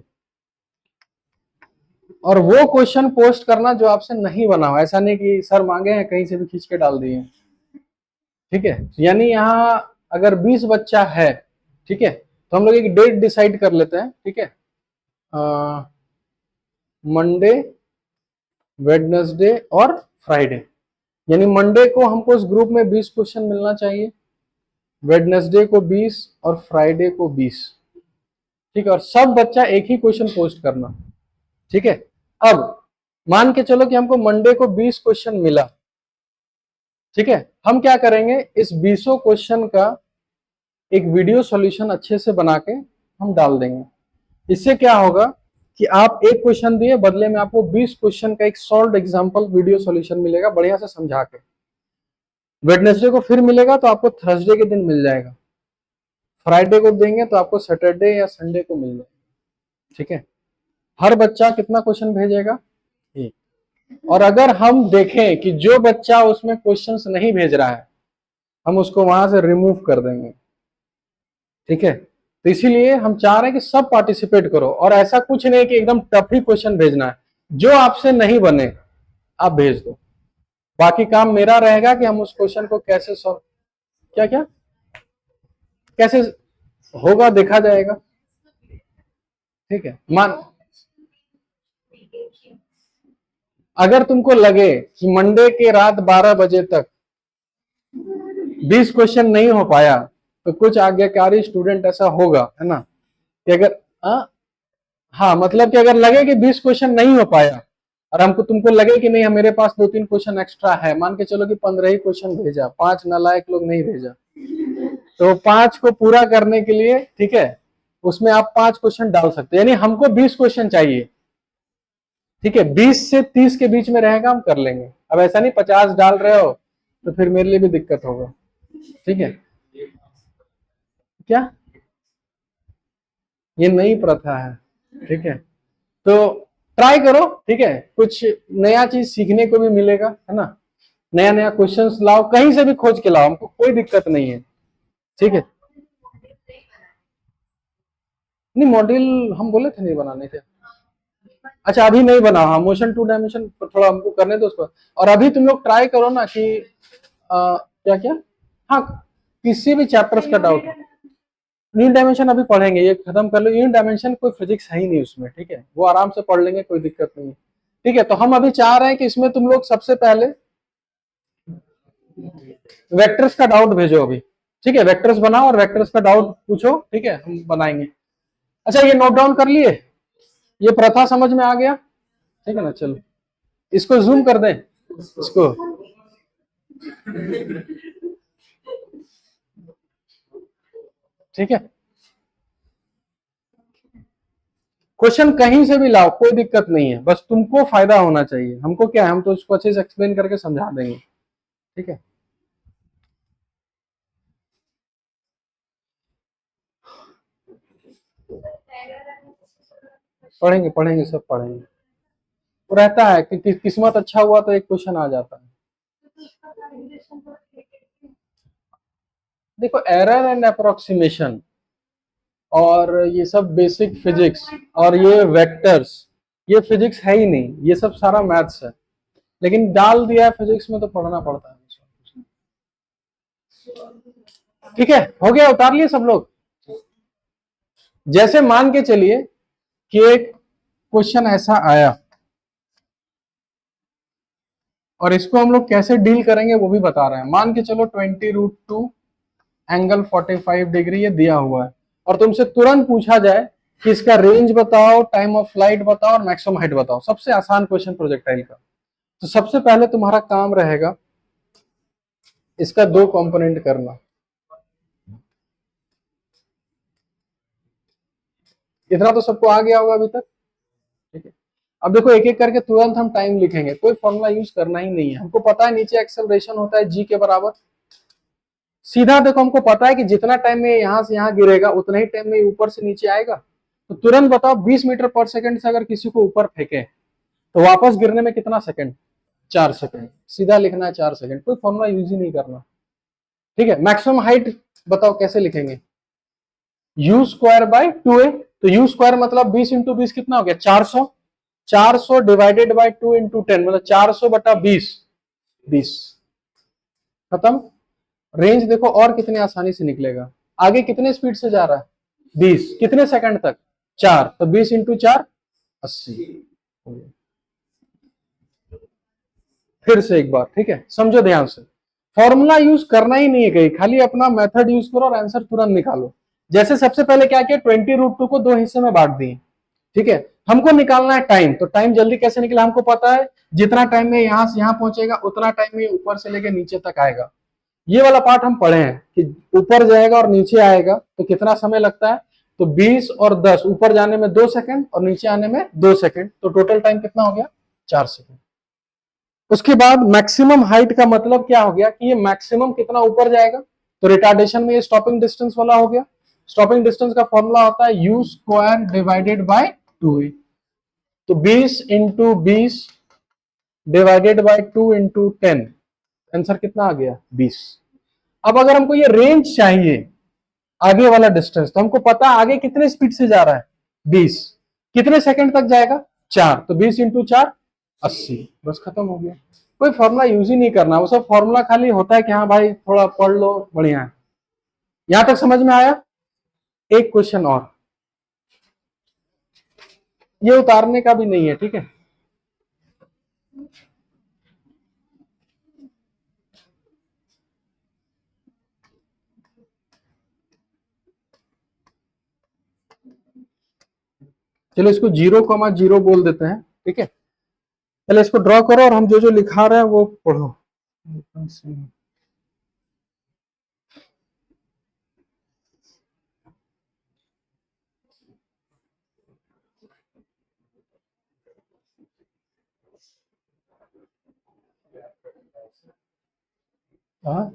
और वो क्वेश्चन पोस्ट करना जो आपसे नहीं बना हो, ऐसा नहीं कि सर मांगे हैं कहीं से भी खींच के डाल दिए, ठीक है। यानी यहाँ अगर 20 बच्चा है, ठीक है, तो हम लोग एक डेट डिसाइड कर लेते हैं, ठीक है। मंडे, वेडनेसडे और फ्राइडे। यानी मंडे को हमको उस ग्रुप में 20 क्वेश्चन मिलना चाहिए, वेडनेसडे को 20 और फ्राइडे को 20, ठीक है। और सब बच्चा एक ही क्वेश्चन पोस्ट करना, ठीक है। अब मान के चलो कि हमको मंडे को 20 क्वेश्चन मिला, ठीक है। हम क्या करेंगे, इस 20 क्वेश्चन का एक वीडियो सॉल्यूशन अच्छे से बना के हम डाल देंगे। इससे क्या होगा कि आप एक क्वेश्चन दिए, बदले में आपको 20 क्वेश्चन का एक सॉल्व एग्जांपल वीडियो सॉल्यूशन मिलेगा, बढ़िया से समझा के। वेडनेसडे को फिर मिलेगा तो आपको थर्सडे के दिन मिल जाएगा, फ्राइडे को देंगे तो आपको सैटरडे या संडे को मिल जाएगा, ठीक है। हर बच्चा कितना क्वेश्चन भेजेगा? एक। और अगर हम देखें कि जो बच्चा उसमें क्वेश्चंस नहीं भेज रहा है, हम उसको वहां से रिमूव कर देंगे, ठीक है। तो इसीलिए हम चाह रहे हैं कि सब पार्टिसिपेट करो, और ऐसा कुछ नहीं कि एकदम टफ ही क्वेश्चन भेजना है, जो आपसे नहीं बने आप भेज दो। बाकी काम मेरा रहेगा कि हम उस क्वेश्चन को कैसे सॉल्व, क्या क्या कैसे होगा देखा जाएगा, ठीक है। मान अगर तुमको लगे कि मंडे के रात 12 बजे तक 20 क्वेश्चन नहीं हो पाया, तो कुछ आज्ञाकारी स्टूडेंट ऐसा होगा, है ना, कि अगर हाँ, मतलब कि अगर लगे कि 20 क्वेश्चन नहीं हो पाया, और हमको तुमको लगे कि नहीं मेरे पास 2-3 क्वेश्चन एक्स्ट्रा है, मान के चलो कि 15 ही क्वेश्चन भेजा, 5 नालायक लोग नहीं भेजा, तो 5 को पूरा करने के लिए, ठीक है, उसमें आप 5 क्वेश्चन डाल सकते हैं। यानी हमको 20 क्वेश्चन चाहिए, ठीक है। 20 से 30 के बीच में रहेगा, हम कर लेंगे। अब ऐसा नहीं 50 डाल रहे हो तो फिर मेरे लिए भी दिक्कत होगा, ठीक है। क्या? ये नई प्रथा है, ठीक है। तो ट्राई करो, ठीक है, कुछ नया चीज सीखने को भी मिलेगा, है ना। नया नया क्वेश्चंस लाओ, कहीं से भी खोज के लाओ, हमको कोई दिक्कत नहीं है, ठीक है। नहीं, मॉड्यूल हम बोले थे नहीं बनाने थे। अच्छा अभी नहीं बना, हाँ मोशन टू डायमेंशन थोड़ा हमको करने दो उसको। और अभी तुम लोग ट्राई करो ना कि क्या क्या, हाँ किसी भी चैप्टर्स का डाउट, यूनिट डायमेंशन अभी पढ़ेंगे, ये खत्म कर लो। यूनिट डायमेंशन कोई फिजिक्स है ही नहीं उसमें, ठीक है, वो आराम से पढ़ लेंगे, कोई दिक्कत नहीं है। ठीक है, तो हम अभी चाह रहे हैं कि इसमें तुम लोग सबसे पहले वेक्टर्स का डाउट भेजो अभी। ठीक है, वेक्टर्स बनाओ और वेक्टर्स का डाउट पूछो, ठीक है, हम बनाएंगे। अच्छा ये नोट डाउन कर लिए, ये प्रथा समझ में आ गया, ठीक है ना। चलो इसको जूम कर दें, इसको ठीक है। क्वेश्चन कहीं से भी लाओ, कोई दिक्कत नहीं है, बस तुमको फायदा होना चाहिए, हमको क्या है, हम तो उसको अच्छे से एक्सप्लेन करके समझा देंगे, ठीक है। पढ़ेंगे पढ़ेंगे सब पढ़ेंगे, तो रहता है कि किस्मत अच्छा हुआ तो एक क्वेश्चन आ जाता है। देखो एरर एंड अप्रोक्सीमेशन और ये सब बेसिक फिजिक्स और ये वेक्टर्स, ये फिजिक्स है ही नहीं, ये सब सारा मैथ्स है, लेकिन डाल दिया है फिजिक्स में तो पढ़ना पड़ता है। ठीक है, हो गया, उतार लिए सब लोग। जैसे मान के चलिए कि एक क्वेश्चन ऐसा आया और इसको हम लोग कैसे डील करेंगे वो भी बता रहे हैं। मान के चलो 20√2 एंगल 45 डिग्री ये दिया हुआ है, और तुमसे तुरंत पूछा जाए कि इसका रेंज बताओ, टाइम ऑफ फ्लाइट बताओ और मैक्सिमम हाइट बताओ। सबसे आसान क्वेश्चन प्रोजेक्टाइल का। तो सबसे पहले तुम्हारा काम रहेगा इसका दो कंपोनेंट करना। इतना तो सबको आ गया होगा अभी तक, ठीक है। अब देखो एक एक करके तुरंत हम टाइम लिखेंगे, कोई फॉर्मूला यूज करना ही नहीं है। हमको पता है नीचे एक्सेलरेशन होता है जी के बराबर, सीधा देखो हमको पता है कि जितना टाइम में यहां से यहां गिरेगा उतना ही टाइम में ऊपर से नीचे आएगा। तो तुरंत बताओ 20 मीटर पर सेकंड से अगर किसी को ऊपर फेंके तो वापस गिरने में कितना सेकंड, 4 सेकंड। सीधा लिखना है 4 सेकंड, कोई फॉर्मूला यूज ही नहीं करना, ठीक है। मैक्सिमम हाइट बताओ कैसे लिखेंगे, यू स्क्वायर बाय 2a। तो यू स्क्वायर मतलब 20 × 20 कितना हो गया, 400। 400 डिवाइडेड बाय 2 × 10 मतलब 400/20, 20 खत्म। रेंज देखो और कितने आसानी से निकलेगा। आगे कितने स्पीड से जा रहा है, 20, कितने सेकंड तक, 4, तो 20 × 4 80। फिर से एक बार, ठीक है, समझो ध्यान से, फॉर्मूला यूज करना ही नहीं है कहीं, खाली अपना मेथड यूज करो और आंसर तुरंत निकालो। जैसे सबसे पहले क्या किया, 20√2 को दो हिस्से में बांट दिए, ठीक है। हमको निकालना है टाइम, तो टाइम जल्दी कैसे निकला, हमको पता है जितना टाइम में यहां से यहां पहुंचेगा उतना टाइम में ऊपर से लेके नीचे तक आएगा। ये वाला पार्ट हम पढ़े हैं कि ऊपर जाएगा और नीचे आएगा तो कितना समय लगता है। तो 20 और 10, ऊपर जाने में 2 सेकंड और नीचे आने में 2 सेकंड, तो टोटल टाइम कितना हो गया, 4 सेकंड। उसके बाद मैक्सिमम हाइट का मतलब क्या हो गया कि ये मैक्सिमम कितना ऊपर जाएगा, तो रिटार्डेशन में ये स्टॉपिंग डिस्टेंस वाला हो गया। स्टॉपिंग डिस्टेंस का फॉर्मूला होता है you square divided bye 2a। तो 20 × 20 डिवाइडेड बाय 2 × 10, आंसर कितना आ गया, 20। अब अगर हमको ये रेंज चाहिए, आगे वाला डिस्टेंस, तो हमको पता है आगे कितने स्पीड से जा रहा है, 20, कितने सेकंड तक जाएगा, 4, तो 20 × 4 80, बस खत्म हो गया। कोई फॉर्मूला यूज ही नहीं करना, वो सब फॉर्मूला खाली होता है कि हाँ भाई थोड़ा पढ़ लो, बढ़िया है। यहां तक समझ में आया। एक क्वेश्चन और, ये उतारने का भी नहीं है, ठीक है। चलो इसको 0,0 बोल देते हैं, ठीक है। पहले इसको ड्रॉ करो और हम जो जो लिखा रहे हैं वो पढ़ो। हाँ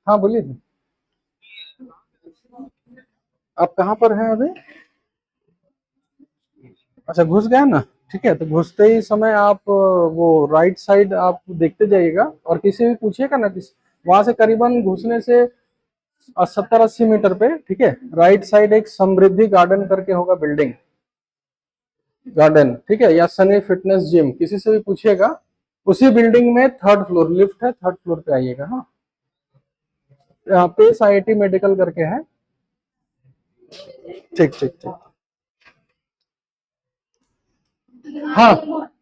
हाँ बोलिए। आप कहाँ पर हैं अभी, अच्छा घुस गया ना, ठीक है। तो घुसते ही समय आप वो राइट साइड आप देखते जाइएगा और किसी भी पूछिएगा ना, किसी वहां से करीबन घुसने से और 70-80 मीटर पे, ठीक है। राइट साइड एक समृद्धि गार्डन करके होगा, बिल्डिंग गार्डन, ठीक है, या सनी फिटनेस जिम, किसी से भी पूछिएगा। उसी बिल्डिंग में 3rd फ्लोर, लिफ्ट है, 3rd फ्लोर पे आइएगा। हाँ, यहाँ पे IIT मेडिकल करके है। ठीक ठीक ठीक। हाँ,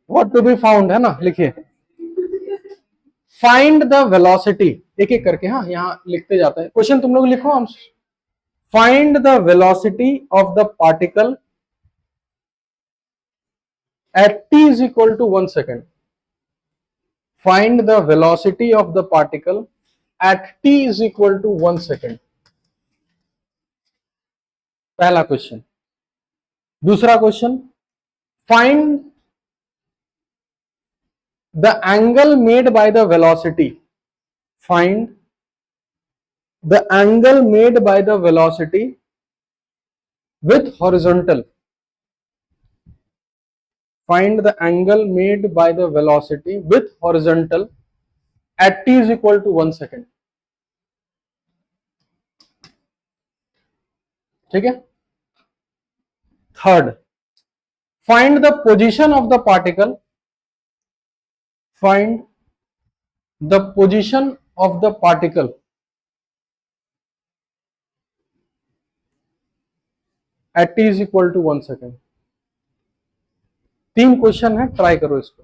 व्हाट टू बी फाउंड है ना, लिखिए। फाइंड द वेलोसिटी, एक एक करके, हाँ यहाँ लिखते जाते हैं। क्वेश्चन तुम लोग लिखो, हम find the velocity of the particle at t is equal to 1 second. Find the velocity of the particle at t is equal to 1 second. पहला क्वेश्चन। दूसरा question, find the angle made by the velocity. Find the angle made by the velocity with horizontal. Find the angle made by the velocity with horizontal at t is equal to 1 second. ठीक है। Third, find the position of the particle. Find the position of the particle at t is equal to 1 second. 3 question है, ट्राई करो इसको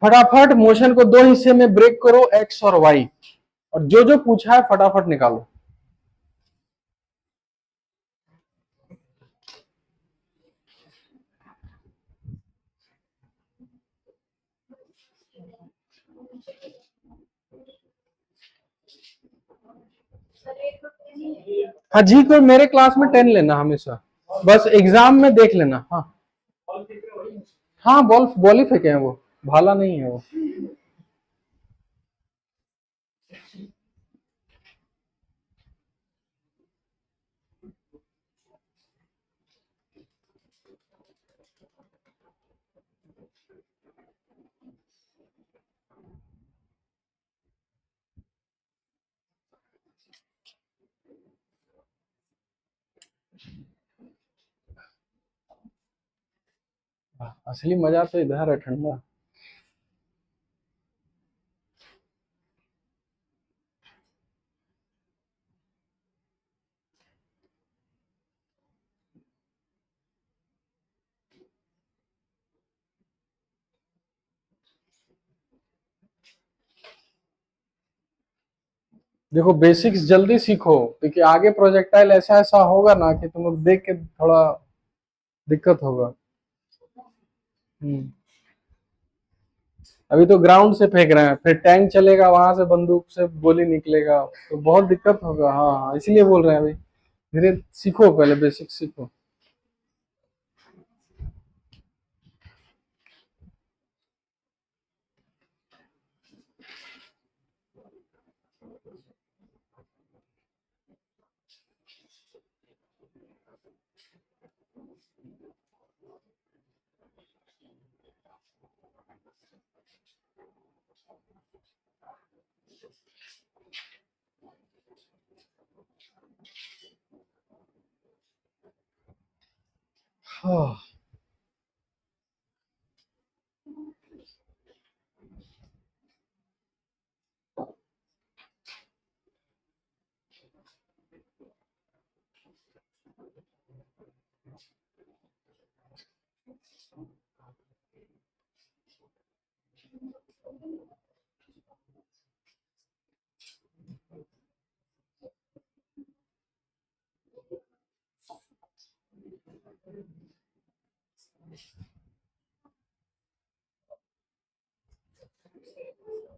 फटाफट। मोशन को 2 हिस्से में ब्रेक करो, x और y, और जो जो पूछा है फटाफट निकालो। हाँ जी, को मेरे क्लास में 10 लेना हमेशा, बस एग्जाम में देख लेना। हाँ हाँ, बॉल ही फेंके हैं वो, भाला नहीं है वो। असली मजा तो इधर है, ठंडा। देखो, बेसिक्स जल्दी सीखो, क्योंकि आगे प्रोजेक्टाइल ऐसा ऐसा होगा ना कि तुम लोग देख के थोड़ा दिक्कत होगा। अभी तो ग्राउंड से फेंक रहे हैं, फिर टैंक चलेगा, वहां से बंदूक से गोली निकलेगा, तो बहुत दिक्कत होगा। हाँ, इसलिए बोल रहे हैं अभी धीरे सीखो, पहले बेसिक सीखो। हाँ।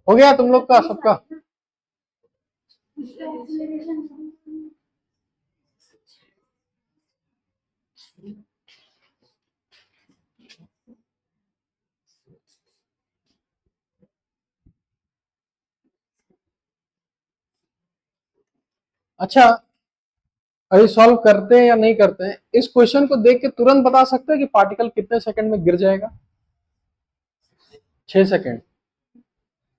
हो गया तुम लोग का सबका? अच्छा, अभी सॉल्व करते हैं या नहीं करते हैं? इस क्वेश्चन को देख के तुरंत बता सकते हैं कि पार्टिकल कितने सेकंड में गिर जाएगा? 6 सेकंड।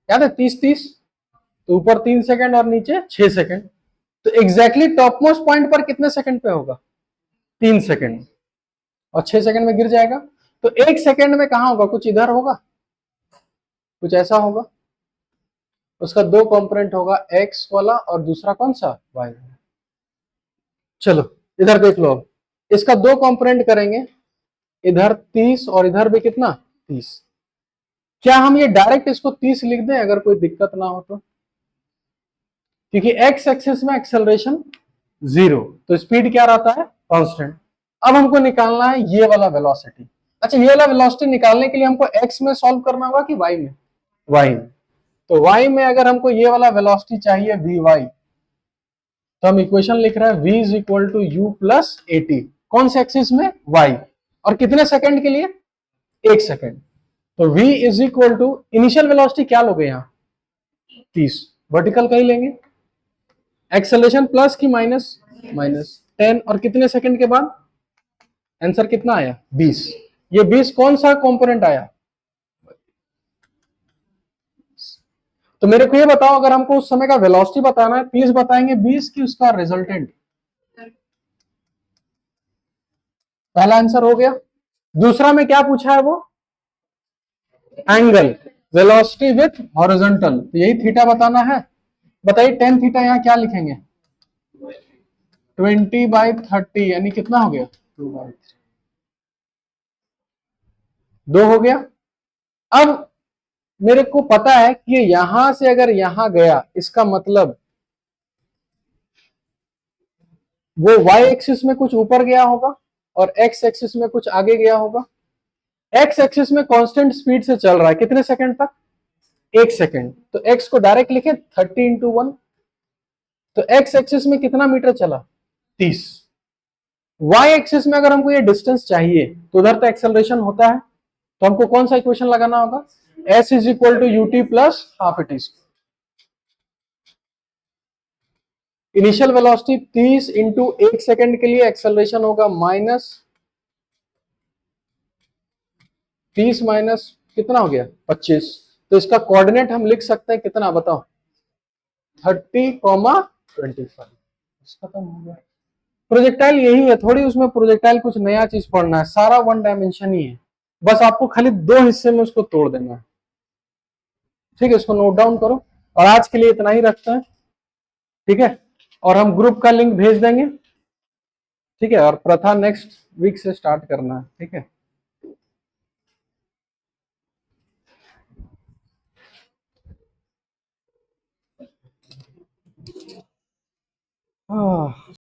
याद है 30-30? तो ऊपर 3 सेकंड और नीचे 6 सेकंड। तो एग्जैक्टली टॉप मोस्ट पॉइंट पर कितने सेकंड पे होगा? 3 सेकंड, और 6 सेकंड में गिर जाएगा। तो 1 सेकंड में कहां होगा? कुछ इधर होगा, कुछ ऐसा होगा। उसका दो कंपोनेंट होगा, एक्स वाला और दूसरा कौन सा? वाई। चलो इधर देख लो, अब इसका दो कंपोनेंट करेंगे, इधर 30 और इधर भी कितना? 30। क्या हम ये डायरेक्ट इसको 30 लिख दें अगर कोई दिक्कत ना हो तो? क्योंकि एक्स एक्सिस में एक्सेलरेशन 0, तो स्पीड क्या रहता है? कांस्टेंट। अब हमको निकालना है ये वाला वेलोसिटी। अच्छा, ये वाला वेलोसिटी निकालने के लिए हमको एक्स में सॉल्व करना होगा कि वाई में? वाई में। तो वाई में अगर हमको ये वाला वेलोसिटी चाहिए वी वाई, तो हम इक्वेशन लिख रहे हैं v is equal to u plus a t. कौन से एक्सिस में? y। और कितने सेकंड के लिए? 1 सेकंड। तो v is equal to initial velocity क्या लोगे यहां? 30। वर्टिकल कहीं लेंगे। एक्सेलरेशन प्लस की माइनस? माइनस 10। और कितने सेकंड के बाद? आंसर कितना आया? 20। ये 20 कौन सा कंपोनेंट आया? तो मेरे को ये बताओ, अगर हमको उस समय का वेलोसिटी बताना है, 30 बताएंगे, 20 की उसका रिजल्टेंट। पहला आंसर हो गया। दूसरा में क्या पूछा है वो? एंगल, वेलोसिटी विथ हॉरिजॉन्टल, तो यही थीटा बताना है। बताइए टेन थीटा यहां क्या लिखेंगे? 20/30 यानी कितना हो गया? 2/3। 2 हो गया। अब मेरे को पता है कि यहां से अगर यहां गया, इसका मतलब वो y एक्सिस में कुछ ऊपर गया होगा और x एक्सिस में कुछ आगे गया होगा। x एक्सिस में कांस्टेंट स्पीड से चल रहा है, कितने सेकंड तक? 1 सेकंड। तो x को डायरेक्ट लिखे 30 इंटू 1। तो x एक्सिस में कितना मीटर चला? 30। y एक्सिस में अगर हमको ये डिस्टेंस चाहिए, तो उधर तो एक्सेलरेशन होता है, तो हमको कौन सा इक्वेशन लगाना होगा? s is equal to u t plus half t. Initial velocity 30 into 1 second के लिए एक्सेलरेशन होगा -30 माइनस कितना हो गया? 25। तो इसका कोऑर्डिनेट हम लिख सकते हैं कितना बताओ? 30,25। खत्म हो गया। प्रोजेक्टाइल यही है, थोड़ी उसमें प्रोजेक्टाइल कुछ नया चीज पढ़ना है, सारा वन डायमेंशन ही है। बस आपको खाली दो हिस्से में उसको तोड़ देना है। ठीक है, इसको नोट डाउन करो। और आज के लिए इतना ही रखते हैं, ठीक है। और हम ग्रुप का लिंक भेज देंगे, ठीक है। और प्रथा नेक्स्ट वीक से स्टार्ट करना है, ठीक है।